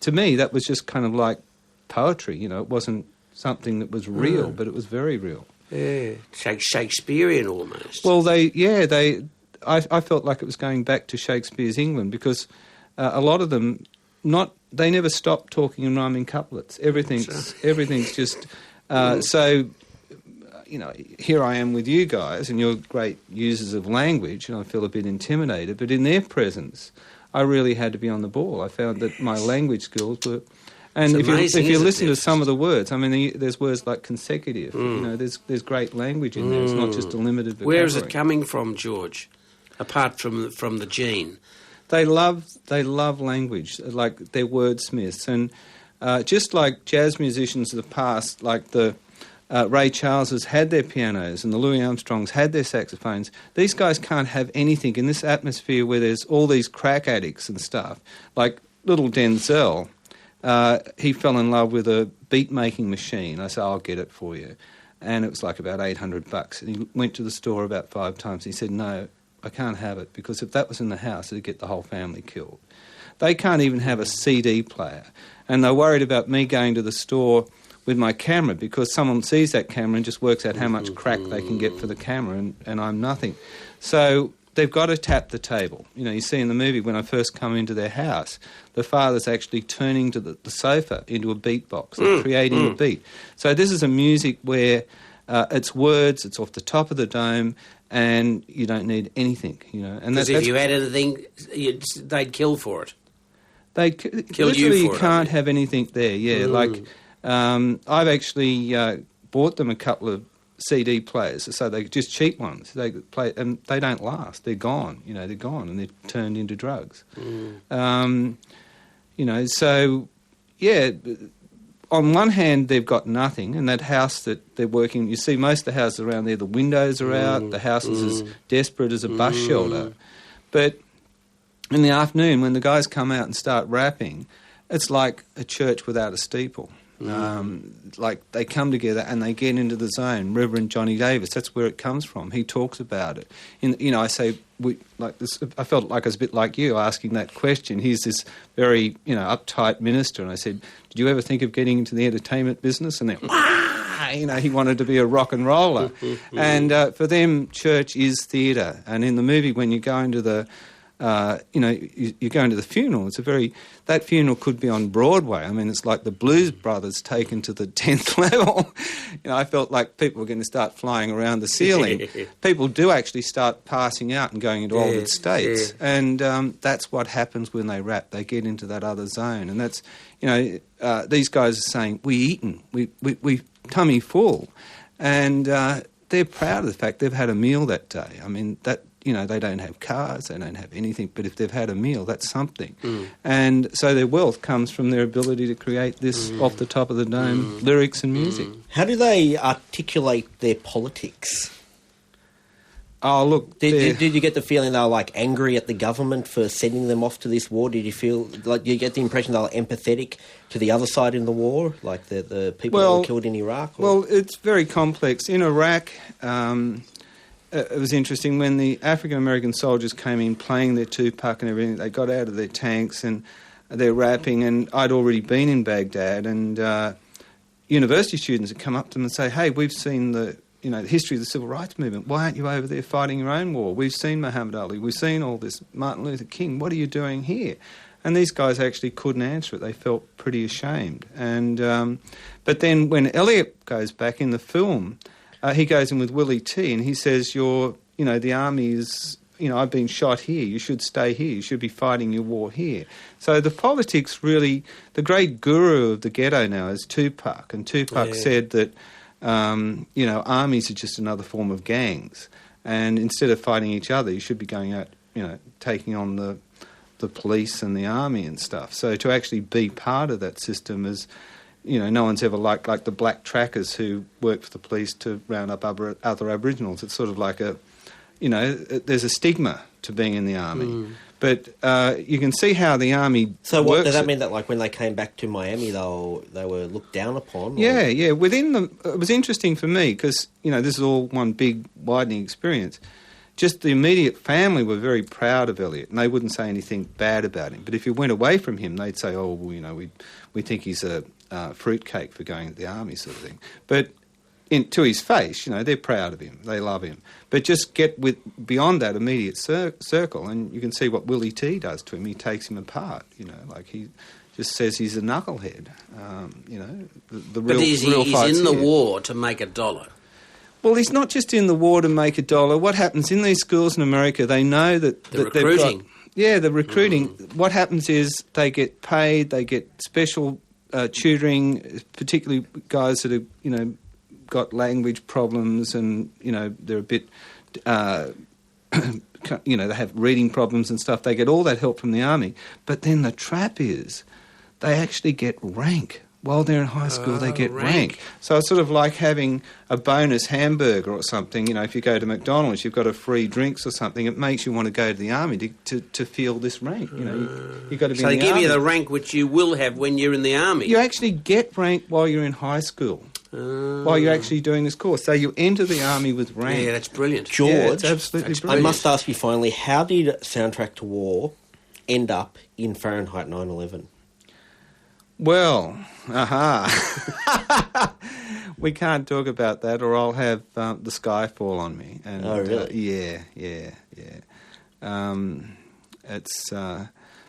to me, that was just kind of like poetry. It wasn't something that was real, but it was very real. Yeah, Shakespearean almost. Well, I felt like it was going back to Shakespeare's England because a lot of them they never stopped talking in rhyming couplets. Everything's just so. Here I am with you guys, and you're great users of language, and I feel a bit intimidated. But in their presence, I really had to be on the ball. I found that my language skills were. And if you listen to some of the words, I mean, there's words like consecutive. There's great language in there. It's not just a limited vocabulary. Where is it coming from, George? Apart from the gene, they love language, like they're wordsmiths, and just like jazz musicians of the past, like the Ray Charleses had their pianos and the Louis Armstrongs had their saxophones. These guys can't have anything in this atmosphere where there's all these crack addicts and stuff. Like little Denzel. He fell in love with a beat-making machine. I said, I'll get it for you. And it was like about $800. And he went to the store about 5 times. He said, no, I can't have it, because if that was in the house, it'd get the whole family killed. They can't even have a CD player. And they're worried about me going to the store with my camera because someone sees that camera and just works out how much crack they can get for the camera, and I'm nothing. So they've got to tap the table. You know, you see in the movie when I first come into their house, the father's actually turning to the sofa into a beatbox and creating a beat. So this is a music where it's words, it's off the top of the dome, and you don't need anything, you know. And because if you had anything, they'd kill for it. They kill literally you for can't have anything there. Yeah, like I've actually bought them a couple of CD players, so they just cheap ones. They play, and they don't last. They're gone. You know, they're gone, and they're turned into drugs. You know, so yeah. On one hand, they've got nothing, and that house that they're working, you see most of the houses around there, the windows are out, the house is as desperate as a bus shelter. But in the afternoon, when the guys come out and start rapping, it's like a church without a steeple. Like they come together and they get into the zone. Reverend Johnny Davis, that's where it comes from. He talks about it. You know, I say, I felt like I was a bit like you asking that question. He's this very, you know, uptight minister, and I said, did you ever think of getting into the entertainment business? And then, you know, he wanted to be a rock and roller. And for them, church is theatre. And in the movie, when you go into the you know, you go into the funeral. That funeral could be on Broadway. I mean, it's like the Blues Brothers taken to the 10th level. You know, I felt like people were going to start flying around the ceiling. People do actually start passing out and going into altered states, and that's what happens when they rap. They get into that other zone, and that's, you know, these guys are saying we eaten, we tummy full, and they're proud of the fact they've had a meal that day. I mean that. You know, they don't have cars, they don't have anything, but if they've had a meal, that's something. And so their wealth comes from their ability to create this off the top of the dome lyrics and music. How do they articulate their politics? Oh, look... Did you get the feeling they were, like, angry at the government for sending them off to this war? Did you feel... Like, you get the impression they were empathetic to the other side in the war? Like the people that were killed in Iraq? Or? Well, it's very complex. In Iraq... it was interesting when the African-American soldiers came in playing their Tupac and everything. They got out of their tanks and they're rapping, and I'd already been in Baghdad, and university students would come up to them and say, hey, we've seen the history of the civil rights movement. Why aren't you over there fighting your own war? We've seen Muhammad Ali. We've seen all this, Martin Luther King. What are you doing here? And these guys actually couldn't answer it. They felt pretty ashamed. And but then when Elliot goes back in the film... he goes in with Willie T and he says, the army is, I've been shot here, you should stay here, you should be fighting your war here. So the politics really, the great guru of the ghetto now is Tupac, and Tupac said that, armies are just another form of gangs, and instead of fighting each other, you should be going out, taking on the police and the army and stuff. So to actually be part of that system is... no one's ever like the black trackers who work for the police to round up other Aboriginals. It's sort of like there's a stigma to being in the army. But you can see how the army So works. Does that mean that, like, when they came back to Miami, they were looked down upon? Or? Yeah. It was interesting for me because, this is all one big widening experience. Just the immediate family were very proud of Elliot, and they wouldn't say anything bad about him. But if you went away from him, they'd say, oh, well, we think he's a fruitcake for going to the army, sort of thing. But to his face, they're proud of him, they love him. But just get beyond that immediate circle, and you can see what Willie T does to him. He takes him apart, like he just says he's a knucklehead. The real. But he's in the war to make $1. Well, he's not just in the war to make $1. What happens in these schools in America? They know that the recruiting. The recruiting. What happens is they get paid, they get special tutoring, particularly guys that have got language problems, and they're a bit they have reading problems and stuff. They get all that help from the army. But then the trap is they actually get rank. While they're in high school, they get rank. So it's sort of like having a bonus hamburger or something. If you go to McDonald's, you've got a free drinks or something. It makes you want to go to the army to feel this rank. You've got to be. So in they give army. you the rank which you will have when you're in the army. You actually get rank while you're in high school. While you're actually doing this course. So you enter the army with rank. Yeah, that's brilliant. George, it's absolutely brilliant. I must ask you finally, how did Soundtrack to War end up in Fahrenheit 9/11? Well, we can't talk about that, or I'll have the sky fall on me. And, Oh, really? Yeah.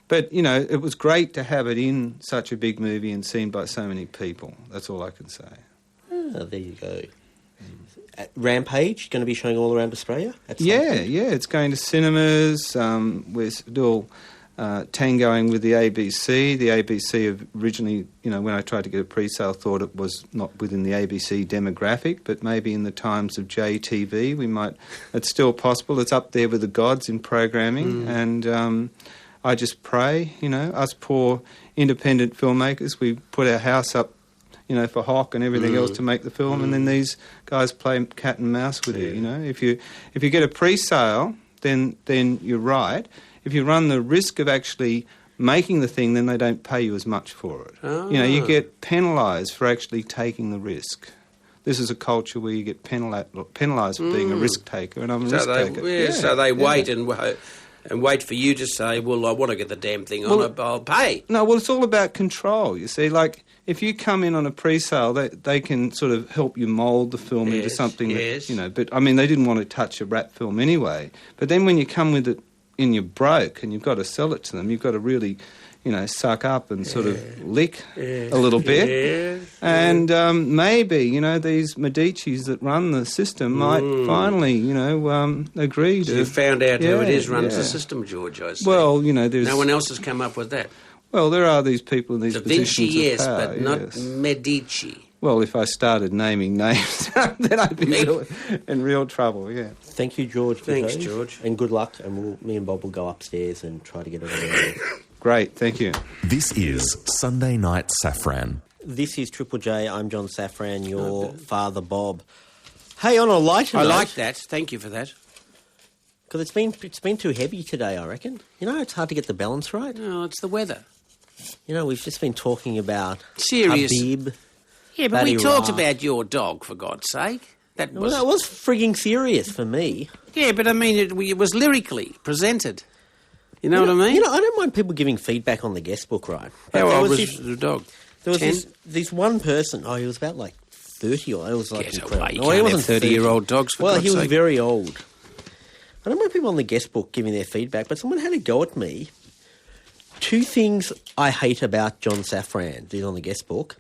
But, you know, it was great to have it in such a big movie and seen by so many people. That's all I can say. Oh, there you go. Rampage, going to be showing all around Australia? Yeah, it's going to cinemas. We're still tangoing with the ABC. The ABC originally, you know, when I tried to get a pre-sale, thought it was not within the ABC demographic, but maybe in the times of JTV we might... It's still possible. It's up there with the gods in programming, and I just pray, you know, us poor independent filmmakers, we put our house up, you know, for hock and everything else to make the film, and then these guys play cat and mouse with it, you know. If you get a pre-sale, then you're right. If you run the risk of actually making the thing, then they don't pay you as much for it. You know, you get penalised for actually taking the risk. This is a culture where you get penalised for being a risk taker, and I'm a risk taker. So they wait and wait for you to say, well, I want to get the damn thing on, I'll pay. No, well, it's all about control, you see. Like, if you come in on a pre-sale, they can sort of help you mould the film into something that, you know, but, I mean, they didn't want to touch a rap film anyway. But then when you come with it and you're broke and you've got to sell it to them, you've got to really, you know, suck up and sort of lick a little bit. And maybe, you know, these Medicis that run the system might finally, you know, agree to... You found out who it is runs the system, George, I see. Well, you know, there's... No one else has come up with that. Well, there are these people in these Da Vinci, positions yes, of power, but not Medici. Well, if I started naming names, then I'd be in real trouble, yeah. Thank you, George. Thanks, Gittoes. George. And good luck, and me and Bob will go upstairs and try to get it on. Great, thank you. This is Sunday Night Safran. This is Triple J. I'm John Safran, your father, Bob. Hey, on a lighter note... I like that. Thank you for that. Because it's been too heavy today, I reckon. You know, it's hard to get the balance right. No, it's the weather. You know, we've just been talking about Serious. Habib. Yeah, but we Iraq. talked about your dog, for God's sake. That was... Well, that was frigging serious for me. Yeah, but I mean, it was lyrically presented. You know what I mean? You know, I don't mind people giving feedback on the guest book, right? But How there old was this- the dog? There was 10? this one person. Oh, he was about like 30 or it was like Get incredible. away, you No, he can't wasn't have 30-year-old dogs, for Well, God's he was sake. very old. I don't mind people on the guest book giving their feedback, but someone had a go at me. Two things I hate about John Safran, who's on the guest book.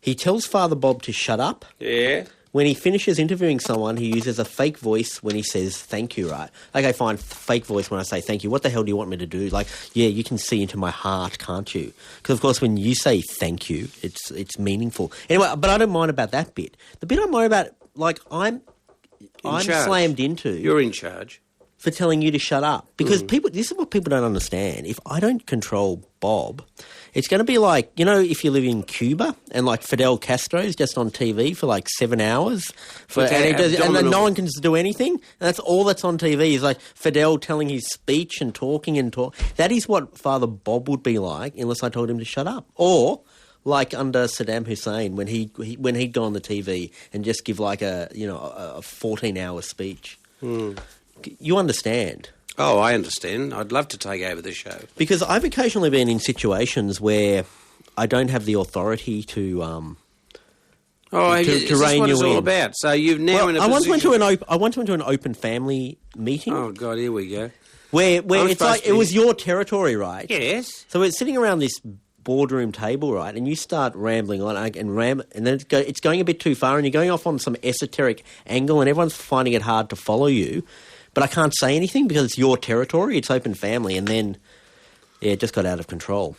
He tells Father Bob to shut up. Yeah. When he finishes interviewing someone, he uses a fake voice when he says thank you, right? Okay, fine, fake voice when I say thank you. What the hell do you want me to do? Like, yeah, you can see into my heart, can't you? Because, of course, when you say thank you, it's meaningful. Anyway, but I don't mind about that bit. The bit I mind about, like, I'm charge. slammed into... You're in charge. For telling you to shut up. Because people, this is what people don't understand. If I don't control Bob, it's going to be like, you know, if you live in Cuba and like Fidel Castro's just on TV for like 7 hours and then no one can do anything. And that's all that's on TV is like Fidel telling his speech and talking and talk. That is what Father Bob would be like unless I told him to shut up. Or like under Saddam Hussein when he'd go on the TV and just give like a 14-hour speech. You understand. Oh, I understand. I'd love to take over the show. Because I've occasionally been in situations where I don't have the authority to is rein this what you it's all in. about? So you've now in a I once went position... to an open family meeting Oh, God, here we go. where I'm it's like supposed to it be- was your territory, right? Yes. So we're sitting around this boardroom table, right, and you start rambling on and then it's going a bit too far, and you're going off on some esoteric angle, and everyone's finding it hard to follow you. But I can't say anything because it's your territory, it's open family, and then, it just got out of control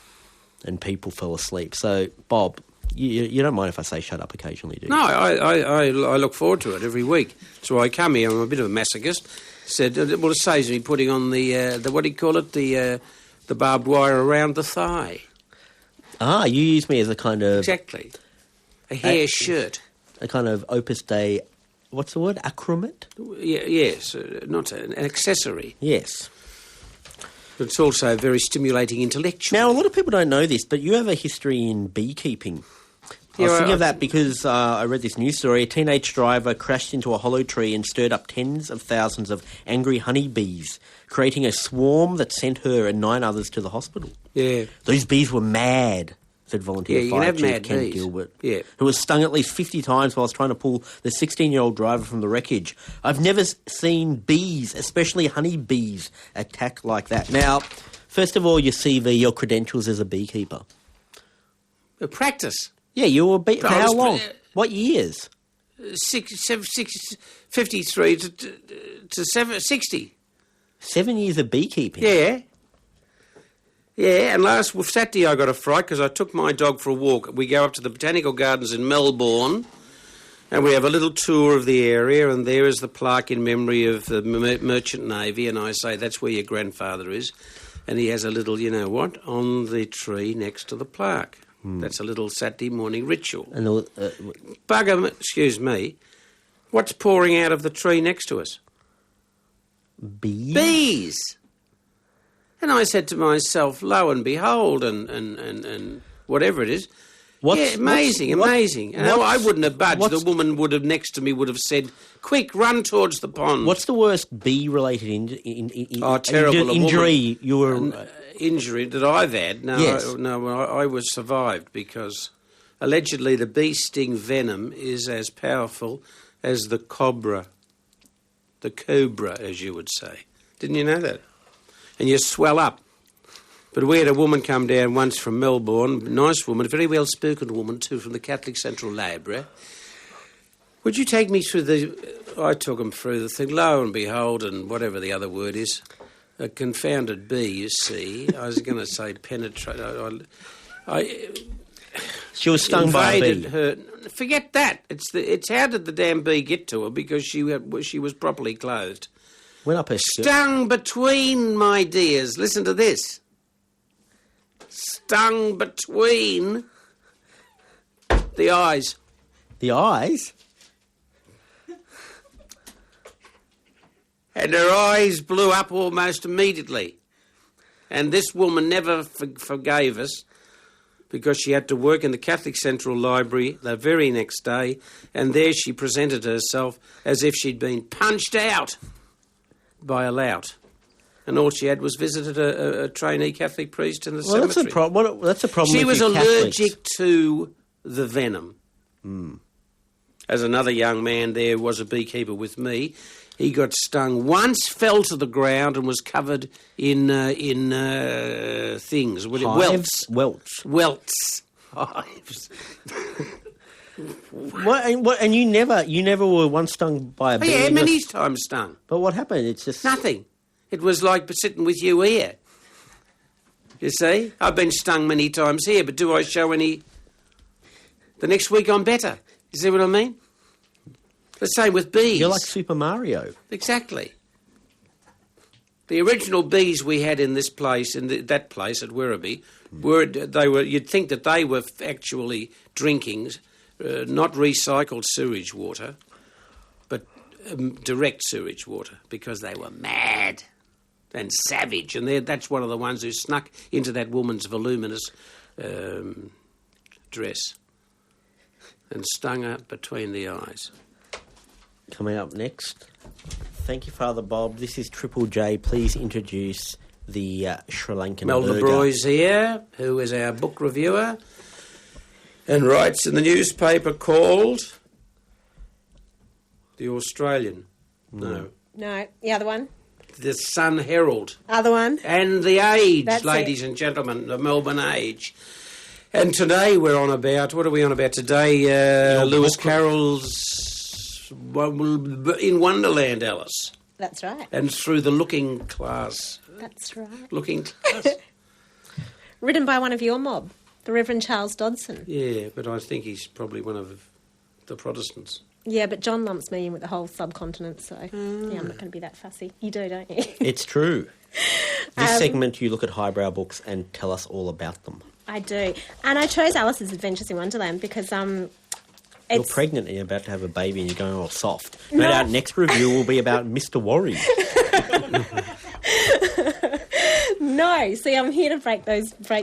and people fell asleep. So, Bob, you don't mind if I say shut up occasionally, do you? No, I look forward to it every week. So I come here, I'm a bit of a masochist. Said, well, it saves me putting on the what do you call it, the barbed wire around the thigh. Ah, you use me as a kind of... Exactly. A hair shirt. A kind of Opus Dei... What's the word? Acromat? Yes, not an accessory. Yes. But it's also very stimulating intellectually. Now, a lot of people don't know this, but you have a history in beekeeping. I was thinking of that because I read this news story. A teenage driver crashed into a hollow tree and stirred up tens of thousands of angry honeybees, creating a swarm that sent her and 9 others to the hospital. Yeah. These bees were mad, said volunteer Yeah, you can fire have chief mad Ken bees. Gilbert, Yeah. who was stung at least 50 times whilst trying to pull the 16-year-old driver from the wreckage. I've never seen bees, especially honeybees, attack like that. Now, first of all, your CV, your credentials as a beekeeper. Practice. Yeah, you were for I how was long? What years? 53 to 60. 7 years of beekeeping. Yeah. Yeah, and last Saturday I got a fright because I took my dog for a walk. We go up to the Botanical Gardens in Melbourne and we have a little tour of the area, and there is the plaque in memory of the Merchant Navy, and I say, that's where your grandfather is. And he has a little, you know what, on the tree next to the plaque. That's a little Saturday morning ritual. And Bugger, excuse me, what's pouring out of the tree next to us? bees? Bees! And I said to myself, lo and behold, and whatever it is. Amazing. And I wouldn't have budged. The woman would have next to me would have said, quick, run towards the pond. What's the worst bee-related terrible. injury you were... Injury that I've had? No, Yes. I was survived because allegedly the bee sting venom is as powerful as the cobra. The cobra, as you would say. Didn't you know that? And you swell up. But we had a woman come down once from Melbourne, nice woman, a very well-spoken woman too, from the Catholic Central Library. Would you take me through I took them through the thing, lo and behold, and whatever the other word is, a confounded bee, you see. I was going to say penetrate. She was stung by a bee. Her. Forget that. It's how did the damn bee get to her? Because she was properly clothed. Went up her skirt. Stung between, my dears. Listen to this. Stung between the eyes. The eyes? And her eyes blew up almost immediately. And this woman never forgave us because she had to work in the Catholic Central Library the very next day, and there she presented herself as if she'd been punched out by a lout. And all she had was visited a trainee Catholic priest in the cemetery. That's a problem. She with was you allergic Catholics. to the venom. As another young man there was a beekeeper with me. He got stung once, fell to the ground, and was covered in things. Hives? Welts. Hives. And you never were once stung by a bee? Yeah, many times stung. But what happened? It's just... Nothing. It was like sitting with you here. You see? I've been stung many times here, but do I show any... The next week I'm better. You see what I mean? The same with bees. You're like Super Mario. Exactly. The original bees we had in this place, that place at Werribee, you'd think that they were actually drinking not recycled sewage water, but direct sewage water, because they were mad and savage. And that's one of the ones who snuck into that woman's voluminous dress and stung her between the eyes. Coming up next. Thank you, Father Bob. This is Triple J. Please introduce the Sri Lankan Melba burger. Broy's here, who is our book reviewer and writes in the newspaper called The Australian. No, the other one. The Sun Herald. Other one. And The Age, That's ladies and gentlemen, the Melbourne Age. And today we're on about, what are we on about today? Lewis Carroll's In Wonderland, Alice. That's right. And Through the Looking Glass. That's right. Looking Glass. Written by one of your mob, the Reverend Charles Dodson. Yeah, but I think he's probably one of the Protestants. Yeah, but John lumps me in with the whole subcontinent, so yeah, I'm not going to be that fussy. You do, don't you? It's true. This segment, you look at highbrow books and tell us all about them. I do. And I chose Alice's Adventures in Wonderland because You're pregnant and you're about to have a baby and you're going all soft. No, our next review will be about Mr. Worry. No, see, I'm here to break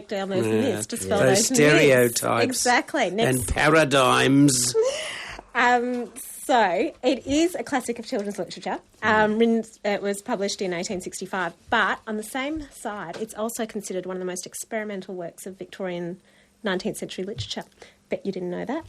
down those myths, dispel those stereotypes. Myths. Exactly. And paradigms. So it is a classic of children's literature. It was published in 1865, but on the same side, it's also considered one of the most experimental works of Victorian 19th century literature. Bet you didn't know that.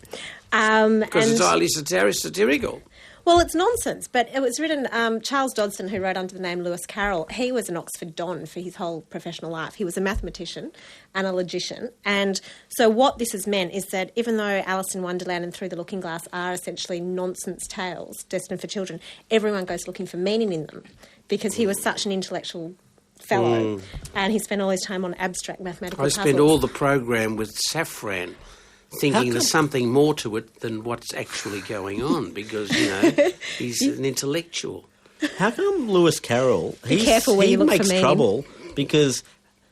Because it's highly satirical. Well, it's nonsense, but it was written... Charles Dodson, who wrote under the name Lewis Carroll, he was an Oxford Don for his whole professional life. He was a mathematician and a logician. And so what this has meant is that even though Alice in Wonderland and Through the Looking Glass are essentially nonsense tales destined for children, everyone goes looking for meaning in them because he was such an intellectual fellow and he spent all his time on abstract mathematical puzzles. I spent all the program with Safran, thinking there's something more to it than what's actually going on because, he's an intellectual. How come Lewis Carroll... careful where you look for makes meaning. trouble because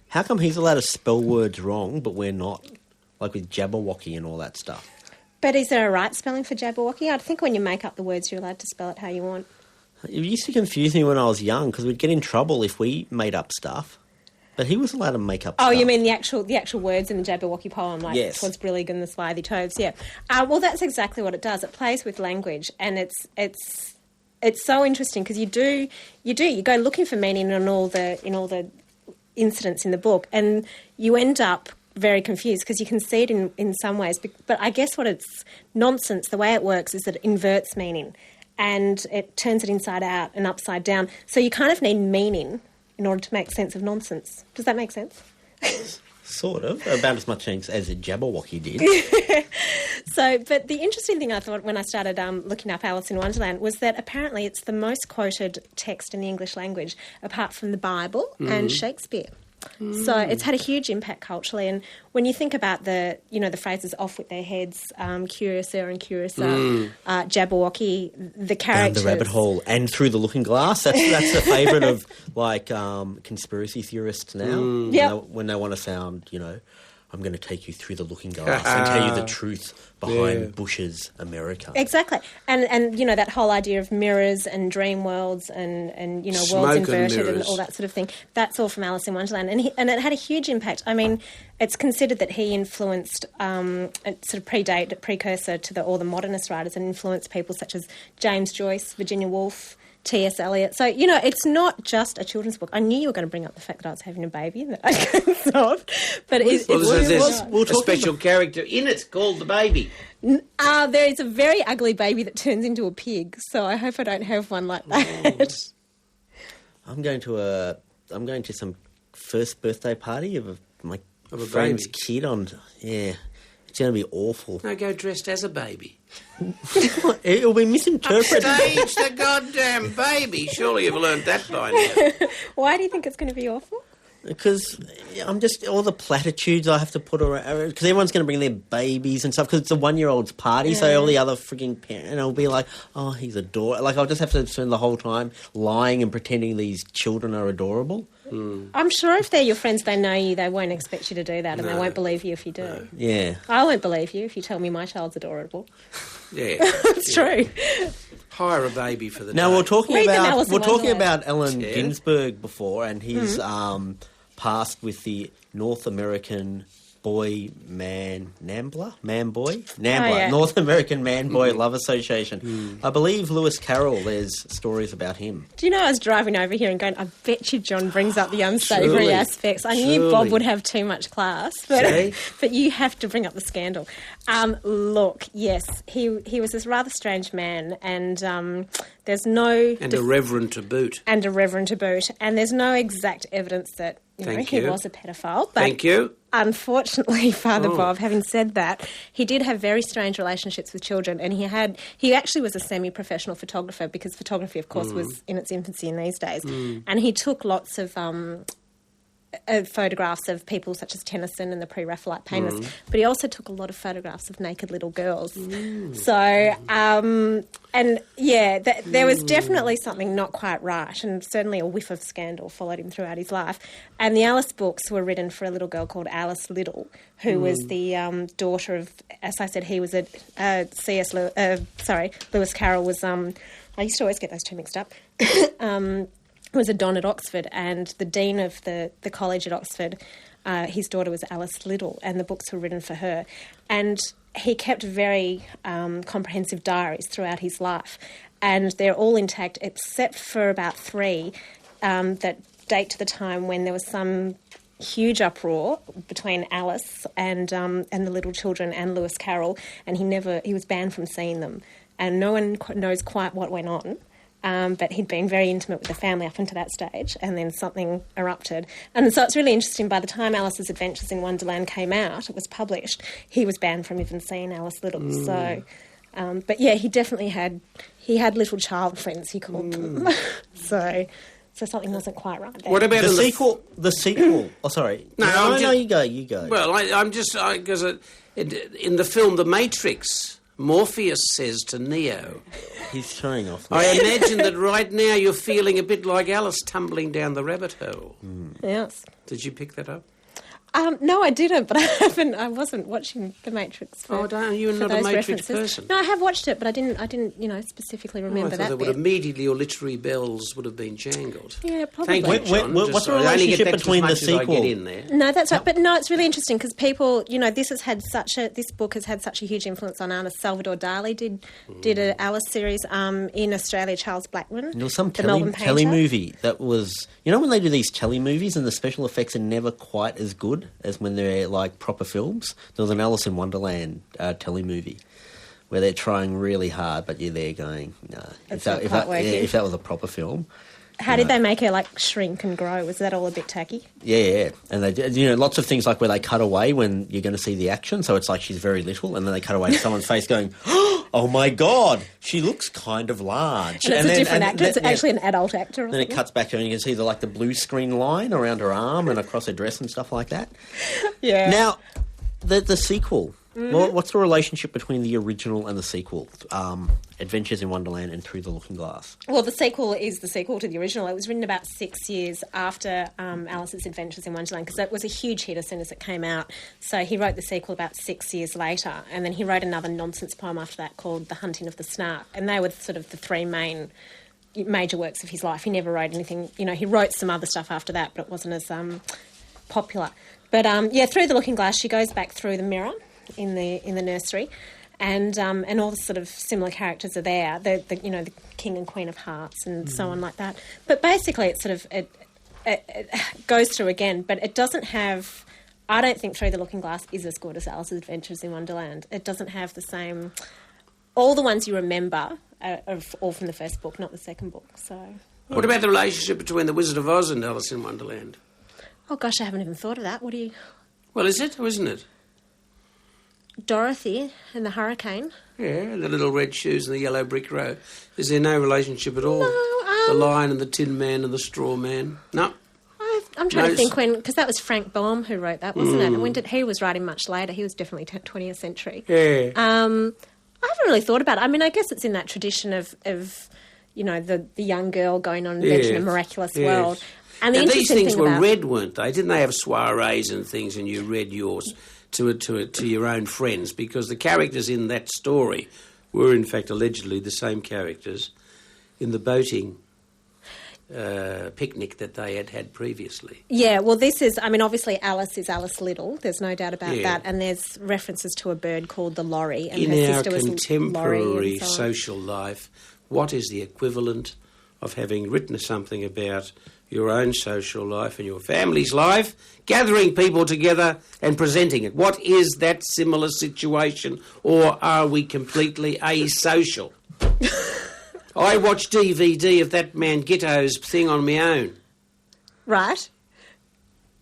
how come he's allowed to spell words wrong but we're not? Like with Jabberwocky and all that stuff. But is there a right spelling for Jabberwocky? I think when you make up the words, you're allowed to spell it how you want. It used to confuse me when I was young because we'd get in trouble if we made up stuff. But he was allowed to make up stuff. Oh, you mean the actual words in the Jabberwocky poem, like yes. "'Twas brillig and the slithy toves"? Yeah. Well, that's exactly what it does. It plays with language, and it's so interesting because you go looking for meaning in all the incidents in the book, and you end up very confused because you can see it in some ways. But I guess what it's nonsense. The way it works is that it inverts meaning, and it turns it inside out and upside down. So you kind of need meaning in order to make sense of nonsense. Does that make sense? Sort of. About as much sense as a Jabberwocky did. But the interesting thing I thought when I started looking up Alice in Wonderland was that apparently it's the most quoted text in the English language apart from the Bible and Shakespeare. So it's had a huge impact culturally. And when you think about the phrases "off with their heads," "curiouser and curiouser," Jabberwocky, the characters... Down the rabbit hole and Through the Looking Glass. That's a favourite of, conspiracy theorists now. Yep. When they want to sound, I'm going to take you through the looking glass and tell you the truth behind Bush's America. Exactly. And that whole idea of mirrors and dream worlds and Smoke worlds and inverted and mirrors. all that sort of thing, that's all from Alice in Wonderland. And it had a huge impact. I mean, it's considered that he influenced, precursor to all the modernist writers and influenced people such as James Joyce, Virginia Woolf, T.S. Eliot. So, it's not just a children's book. I knew you were going to bring up the fact that I was having a baby and that I couldn't stop. But there's a special character in it called the baby. There is a very ugly baby that turns into a pig, so I hope I don't have one like that. I'm going to some first birthday party of my Of a friend's baby. kid on... Yeah. It's going to be awful. No, go dressed as a baby. It'll be misinterpreted. Stage the goddamn baby. Surely you've learned that by now. Why do you think it's going to be awful? Because I'm just... All the platitudes I have to put around... Because everyone's going to bring their babies and stuff because it's a 1-year-old's party, so all the other freaking parents... will be like, oh, he's adorable. I'll just have to spend the whole time lying and pretending these children are adorable. I'm sure if they're your friends, they know you, they won't expect you to do that and they won't believe you if you do. No. Yeah. I won't believe you if you tell me my child's adorable. Yeah. It's true. Hire a baby for the Now, day. we're talking Read them, about Alice in Wonderland. Allen Yeah. Ginsberg before and his past with the North American NAMBLA? yeah. North American Man-Boy Love Association. I believe Lewis Carroll, there's stories about him. Do you know, I was driving over here and going, I bet you John brings up the unsavoury Truly. aspects. I knew Truly. Bob would have too much class, See? but you have to bring up the scandal. Look, yes, he was this rather strange man, and there's no... And a reverend to boot. And a reverend to boot. And there's no exact evidence that Thank he you. was a pedophile. But Thank you. unfortunately, Father Bob, having said that, he did have very strange relationships with children, and he actually was a semi-professional photographer because photography, of course, was in its infancy in these days. And he took lots of photographs of people such as Tennyson and the pre-Raphaelite painters, but he also took a lot of photographs of naked little girls. So, there was definitely something not quite right, and certainly a whiff of scandal followed him throughout his life. And the Alice books were written for a little girl called Alice Liddell, who was the daughter of, as I said, he was Lewis Carroll was, I used to always get those two mixed up, was a Don at Oxford, and the dean of the college at Oxford, his daughter was Alice Liddell, and the books were written for her. And he kept very comprehensive diaries throughout his life, and they're all intact except for about 3 that date to the time when there was some huge uproar between Alice and the little children and Lewis Carroll, and he was banned from seeing them, and no one knows quite what went on. But he'd been very intimate with the family up until that stage, and then something erupted. And so it's really interesting, by the time Alice's Adventures in Wonderland came out, it was published, he was banned from even seeing Alice Liddell. So, but yeah, he definitely had little child friends, he called them. So something wasn't quite right there. What about The sequel. Oh, sorry. No, you go. Well, I'm just because in the film The Matrix, Morpheus says to Neo, he's showing off. I imagine that right now you're feeling a bit like Alice tumbling down the rabbit hole. Yes. Did you pick that up? No, I didn't, but I wasn't watching The Matrix. You're not a Matrix person. No, I have watched it, but I didn't, specifically remember that bit. Immediately your literary bells would have been jangled. Yeah, probably. Thank you, John. What's the relationship between the sequel? No, that's right. But no, it's really interesting because people, this book has had such a huge influence on artists. Salvador Dali did an Alice series in Australia. Charles Blackman, there was some Melbourne telly painter. movie that was, when they do these telly movies and the special effects are never quite as good as when they're like proper films. There was an Alice in Wonderland telly movie where they're trying really hard, but you're there going, no. If that was a proper film. How did they make her shrink and grow? Was that all a bit tacky? Yeah. And they did, lots of things like where they cut away when you're going to see the action. So it's like she's very little, and then they cut away to someone's face going, oh my God, she looks kind of large. And it's a different actor. It's actually an adult actor. Then it cuts back to her and you can see the blue screen line around her arm and across her dress and stuff like that. Yeah. Now, the sequel. Well, what's the relationship between the original and the sequel? Adventures in Wonderland and Through the Looking Glass. Well, the sequel is the sequel to the original. It was written about 6 years after Alice's Adventures in Wonderland, because it was a huge hit as soon as it came out. So he wrote the sequel about 6 years later, and then he wrote another nonsense poem after that called The Hunting of the Snark, and they were sort of the 3 major works of his life. He never wrote anything. He wrote some other stuff after that, but it wasn't as popular. But Through the Looking Glass, she goes back through the mirror in the nursery, and all the sort of similar characters are there. The King and Queen of Hearts and so on like that. But basically, it sort of it goes through again, but it doesn't have. I don't think Through the Looking Glass is as good as Alice's Adventures in Wonderland. It doesn't have the same. All the ones you remember are all from the first book, not the second book. So. Yeah. What about the relationship between The Wizard of Oz and Alice in Wonderland? Oh gosh, I haven't even thought of that. What do you? Well, is it or isn't it? Dorothy and the Hurricane. Yeah, the little red shoes and the yellow brick road. Is there no relationship at all? No, the Lion and the Tin Man and the Straw Man? No. I'm trying to think because that was Frank Baum who wrote that, wasn't it? And when he was writing much later, he was definitely 20th century. Yeah. I haven't really thought about it. I mean, I guess it's in that tradition of the young girl going on an adventure in a miraculous world. And these things were read, weren't they? Didn't they have soirees and things, and you read yours to your own friends, because the characters in that story were in fact allegedly the same characters in the boating picnic that they had previously. Yeah, well, this is, obviously Alice is Alice Liddell, there's no doubt about that, and there's references to a bird called the Lorry, and in her our sister was contemporary Lorry and so on. social life, what is the equivalent of having written something about your own social life and your family's life, gathering people together and presenting it? What is that similar situation, or are we completely asocial? I watched DVD of that man Gittoes thing on my own. Right.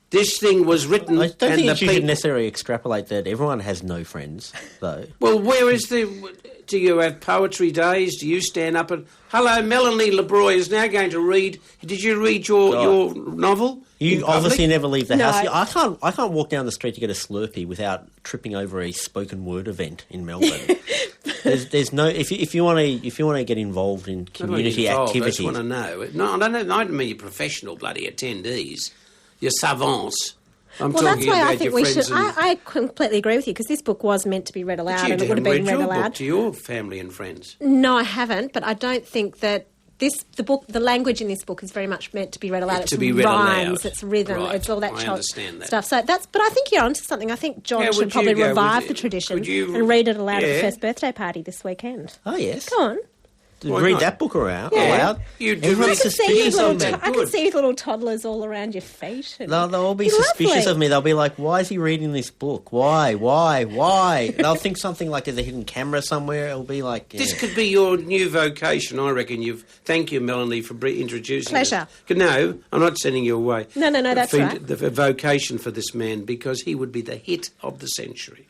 This thing was written... I don't think you should necessarily extrapolate that everyone has no friends, though. Well, where is the... Do you have poetry days? Do you stand up and... Hello, Melanie LeBroy is now going to read... Did you read your novel? You obviously never leave the No. house. I can't walk down the street to get a Slurpee without tripping over a spoken word event in Melbourne. there's no... If you want to get involved in community activities... I just want to know. No, I don't mean your professional bloody attendees. Your savants. Well, that's why I think we should... I completely agree with you, because this book was meant to be read aloud, and it would have been read aloud. Book to your family and friends? No, I haven't, but I don't think that the language in this book is very much meant to be read aloud. To be read rhymes, aloud. it's rhythm, Right. it's all that I understand that. stuff. So but I think you're onto something. I think John Yeah, should would probably you go- revive would the you- tradition could you- and read it aloud at Yeah. the first birthday party this weekend. Oh, yes. Go on. Why Read not? that book around. Yeah. Aloud. You do Everyone's read- suspicious of me. I can see little toddlers all around your feet. And They'll all be You're suspicious lovely. of me. They'll be like, why is he reading this book? Why? They'll think something like there's a hidden camera somewhere. It'll be like... This yeah. could be your new vocation, I reckon. Thank you, Melanie, for introducing Pleasure. us. No, I'm not sending you away. No, that's right. The vocation for this man, because he would be the hit of the century.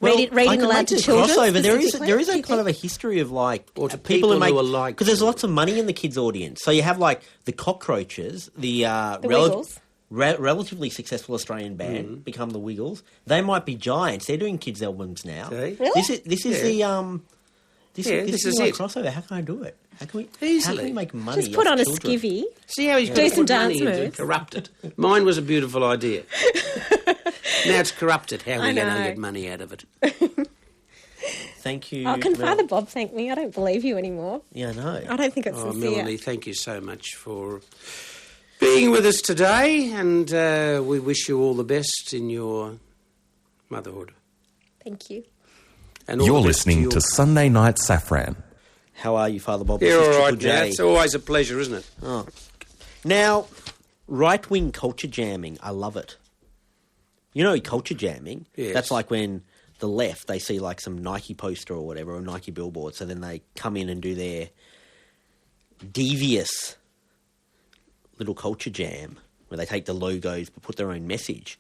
Reading I could aloud make to a children. crossover. There is specifically, a do you kind of think? a history of like Or to people people make who are like because there's children. lots of money in the kids' audience. So you have like the Cockroaches, the Wiggles. relatively successful Australian band, Mm-hmm. become the Wiggles. They might be giants. They're doing kids' albums now. See? Really? This is Yeah. this this is is my it. crossover. How can I do it? How can we Easily. make money? Just put off on a children? skivvy. See how he's Do going to some put money dance into moves. corrupt it. Mine was a beautiful idea. Now it's corrupted. How are we I going to know. get money out of it? Thank you. Oh, can Mel. Father Bob thank me? I don't believe you anymore. Yeah, I know. I don't think it's Oh, sincere. Melanie, thank you so much for being with us today, and we wish you all the best in your motherhood. Thank you. And all You're the best listening your- to Sunday Night Safran. How are you, Father Bob? Yeah, This is all Triple right, J. now. It's always a pleasure, isn't it? Now, right-wing culture jamming, I love it. You know culture jamming? Yes. That's like when the left, they see like some Nike poster or whatever, or Nike billboard, so then they come in and do their devious little culture jam, where they take the logos but put their own message.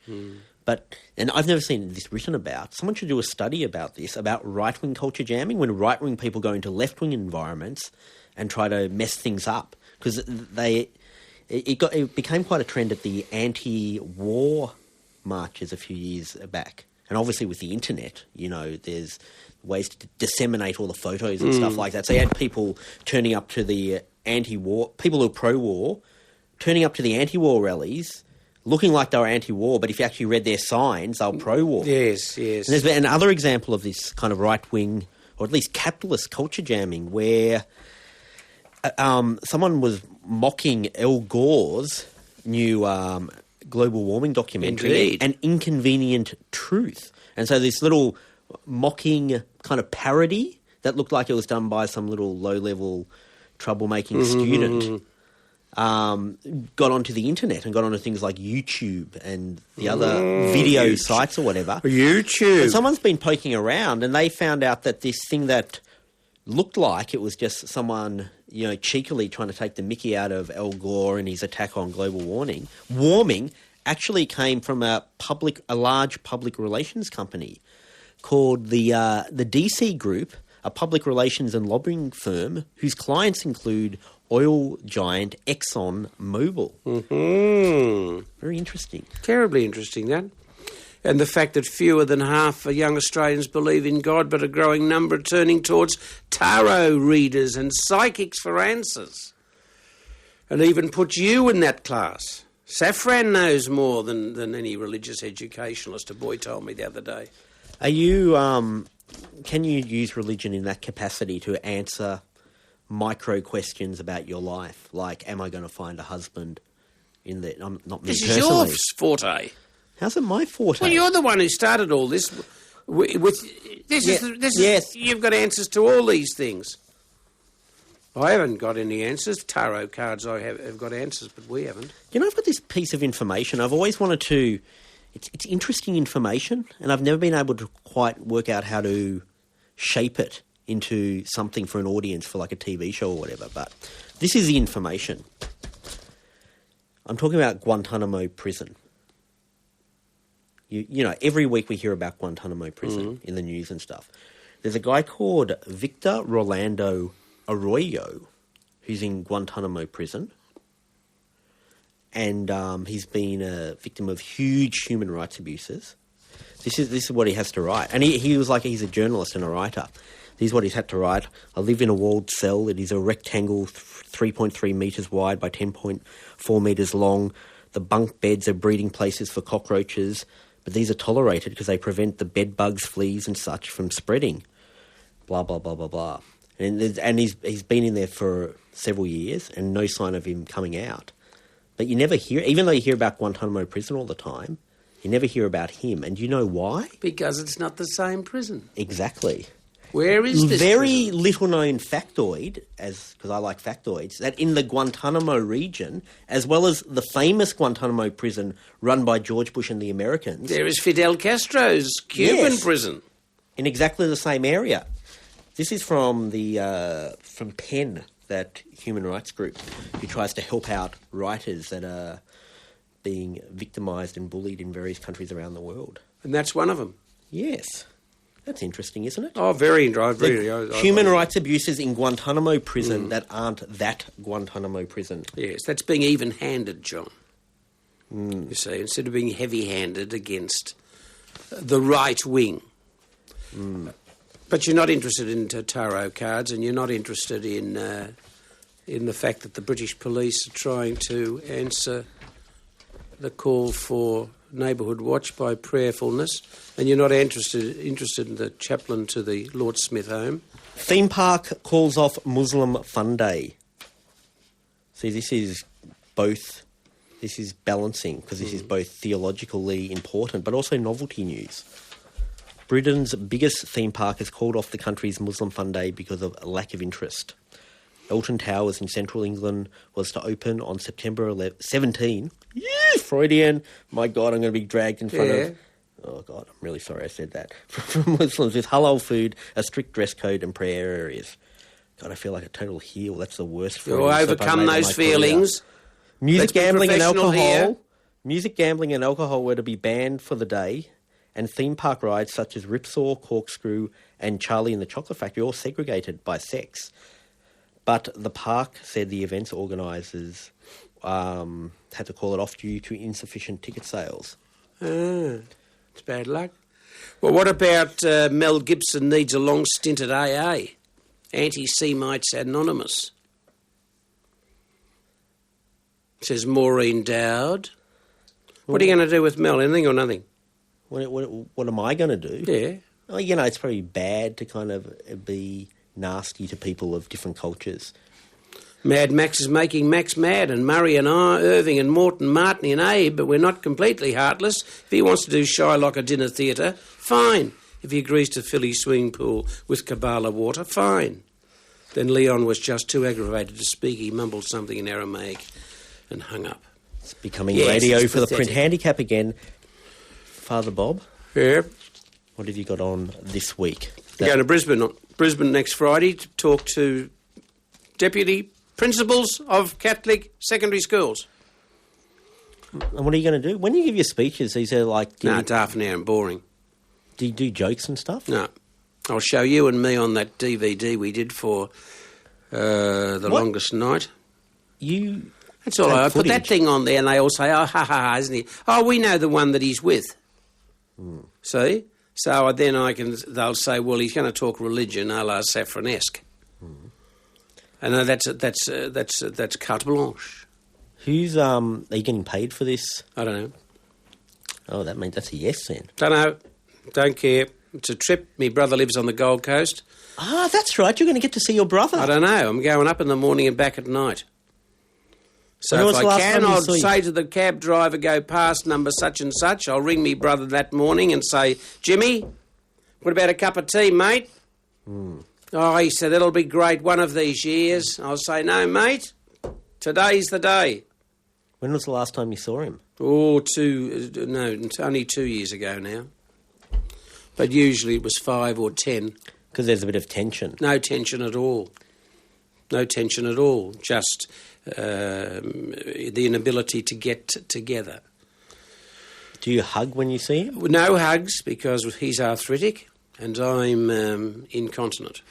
And I've never seen this written about. Someone should do a study about this, about right-wing culture jamming, when right-wing people go into left-wing environments and try to mess things up. Because it became quite a trend at the anti-war marches a few years back. And obviously with the internet, you know, there's ways to disseminate all the photos and stuff like that. So you had people turning up to the anti-war, people who are pro-war, turning up to the anti-war rallies, looking like they were anti-war, but if you actually read their signs, they were pro-war. Yes, yes. And there's been another example of this kind of right-wing, or at least capitalist culture jamming, where someone was mocking Al Gore's new global warming documentary, Indeed. An Inconvenient Truth. And so this little mocking kind of parody that looked like it was done by some little low-level troublemaking student got onto the internet and got onto things like YouTube and the other video sites or whatever. YouTube. And someone's been poking around and they found out that this thing that looked like it was just someone, you know, cheekily trying to take the mickey out of Al Gore and his attack on global warming actually came from a large public relations company called the DC Group, a public relations and lobbying firm whose clients include oil giant Exxon Mobil. Very interesting. Terribly interesting, that. And the fact that fewer than half of young Australians believe in God, but a growing number are turning towards tarot readers and psychics for answers. And even put you in that class. Safran knows more than any religious educationalist, a boy told me the other day. Are you? Can you use religion in that capacity to answer micro questions about your life, like, am I going to find a husband in the... not me This is personally. your forte. How's it my forte? Well, you're the one who started all this. Yes. You've got answers to all these things. I haven't got any answers. Tarot cards I have got answers, but we haven't. You know, I've got this piece of information. I've always wanted to... It's interesting information, and I've never been able to quite work out how to shape it into something for an audience for like a TV show or whatever, but this is the information. I'm talking about Guantanamo prison. You know, every week we hear about Guantanamo prison in the news and stuff. There's a guy called Victor Rolando Arroyo who's in Guantanamo prison, and he's been a victim of huge human rights abuses. This is what he has to write. And he was like, he's a journalist and a writer. This is what he's had to write. I live in a walled cell. It is a rectangle 3.3 metres wide by 10.4 metres long. The bunk beds are breeding places for cockroaches, but these are tolerated because they prevent the bed bugs, fleas and such from spreading. Blah, blah, blah, blah, blah. And he's been in there for several years and no sign of him coming out. But you never hear, even though you hear about Guantanamo prison all the time, you never hear about him. And do you know why? Because it's not the same prison. Exactly. Where is this Very prison? little known factoid, because I like factoids, that in the Guantanamo region, as well as the famous Guantanamo prison run by George Bush and the Americans, There is Fidel Castro's Cuban Yes. prison. in exactly the same area. This is from from PEN, that human rights group who tries to help out writers that are being victimised and bullied in various countries around the world. And that's one of them. Yes. That's interesting, isn't it? Oh, very Human rights abuses in Guantanamo prison that aren't that Guantanamo prison. Yes, that's being even-handed, John. You see, instead of being heavy-handed against the right wing. But you're not interested in tarot cards, and you're not interested in the fact that the British police are trying to answer the call for neighbourhood watch by prayerfulness, and you're not interested in the chaplain to the Lord Smith home. Theme park calls off Muslim Fun Day. See, this is balancing, because this is both theologically important but also novelty news. Britain's biggest theme park has called off the country's Muslim Fun Day because of a lack of interest. Elton Towers in central England was to open on September 17. Yeah, Freudian. My God, I'm going to be dragged in front of... Oh, God, I'm really sorry I said that. From Muslims with halal food, a strict dress code and prayer areas. God, I feel like a total heel. That's the worst. You'll overcome those feelings. Music, gambling and professional alcohol. here. Music, gambling and alcohol were to be banned for the day. And theme park rides such as Ripsaw, Corkscrew and Charlie and the Chocolate Factory all segregated by sex. But the park said the event's organisers had to call it off due to insufficient ticket sales. It's bad luck. Well, what about Mel Gibson needs a long stint at AA? Anti-Semites Anonymous. Says Maureen Dowd. What are you going to do with Mel? Anything or nothing? What am I going to do? Yeah. Well, you know, it's probably bad to kind of be nasty to people of different cultures. Mad Max is making Max mad, and Murray and I, Irving and Morton, Martin and Abe, but we're not completely heartless. If he wants to do Shylock a dinner theatre, fine. If he agrees to fill his swimming pool with Kabbalah water, fine. Then Leon was just too aggravated to speak. He mumbled something in Aramaic and hung up. It's becoming radio it's for the pathetic. print handicap again. Father Bob, Yeah. what have you got on this week? We're going to Brisbane next Friday to talk to deputy principals of Catholic secondary schools. And what are you going to do? When you give your speeches, these are like... No, it's half an hour and boring. Do you do jokes and stuff? No. I'll show you and me on that DVD we did for The Longest Night. You... That's all take right. I put that footage. thing on there and they all say, oh, ha, ha, ha, isn't he? Oh, we know the one that he's with. See? So then they'll say, well, he's going to talk religion a la Safran-esque. And that's carte blanche. Who's... are you getting paid for this? I don't know. Oh, that means that's a yes then. Don't know. Don't care. It's a trip. My brother lives on the Gold Coast. Ah, that's right. You're going to get to see your brother. I don't know. I'm going up in the morning and back at night. So When if was the I last can, time you I'll saw you? say to the cab driver, go past number such and such. I'll ring me brother that morning and say, Jimmy, what about a cup of tea, mate? Oh, he said, that'll be great one of these years. I'll say, no, mate, today's the day. When was the last time you saw him? Oh, only 2 years ago now. But usually it was 5 or 10. Because there's a bit of tension. No tension at all. No tension at all. Just the inability to get together. Do you hug when you see him? No hugs because he's arthritic and I'm incontinent.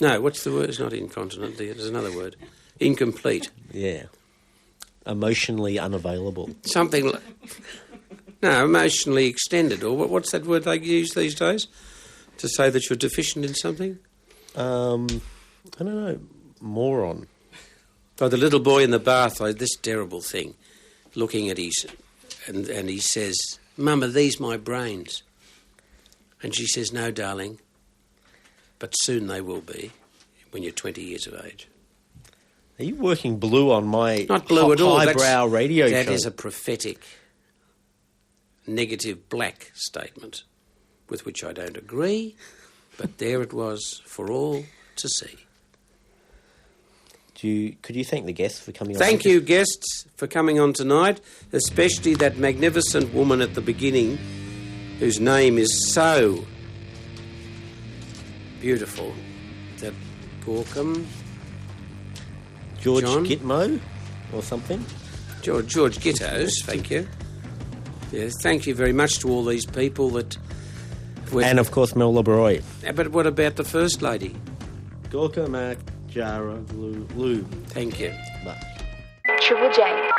No, what's the word? It's not incontinent. There's another word. Incomplete. Yeah. Emotionally unavailable. Something like... No, emotionally extended. Or what's that word they use these days? To say that you're deficient in something? I don't know. Moron. Oh, the little boy in the bath, like this terrible thing, looking at his... And he says, Mum, are these my brains? And she says, no, darling, but soon they will be when you're 20 years of age. Are you working blue on my Not blue at all. highbrow radio show? That is a prophetic, negative black statement with which I don't agree, but there it was for all to see. Could you thank the guests for coming on? Thank you, guests, for coming on tonight, especially that magnificent woman at the beginning whose name is so beautiful. That Gorkem? George John? Gitmo or something? George Gittoes, thank you. Yes, thank you very much to all these people that... And, of course, Mel Laberoy. But what about the First Lady? Gorkem, Acaroglu. Thank you. But. Triple J.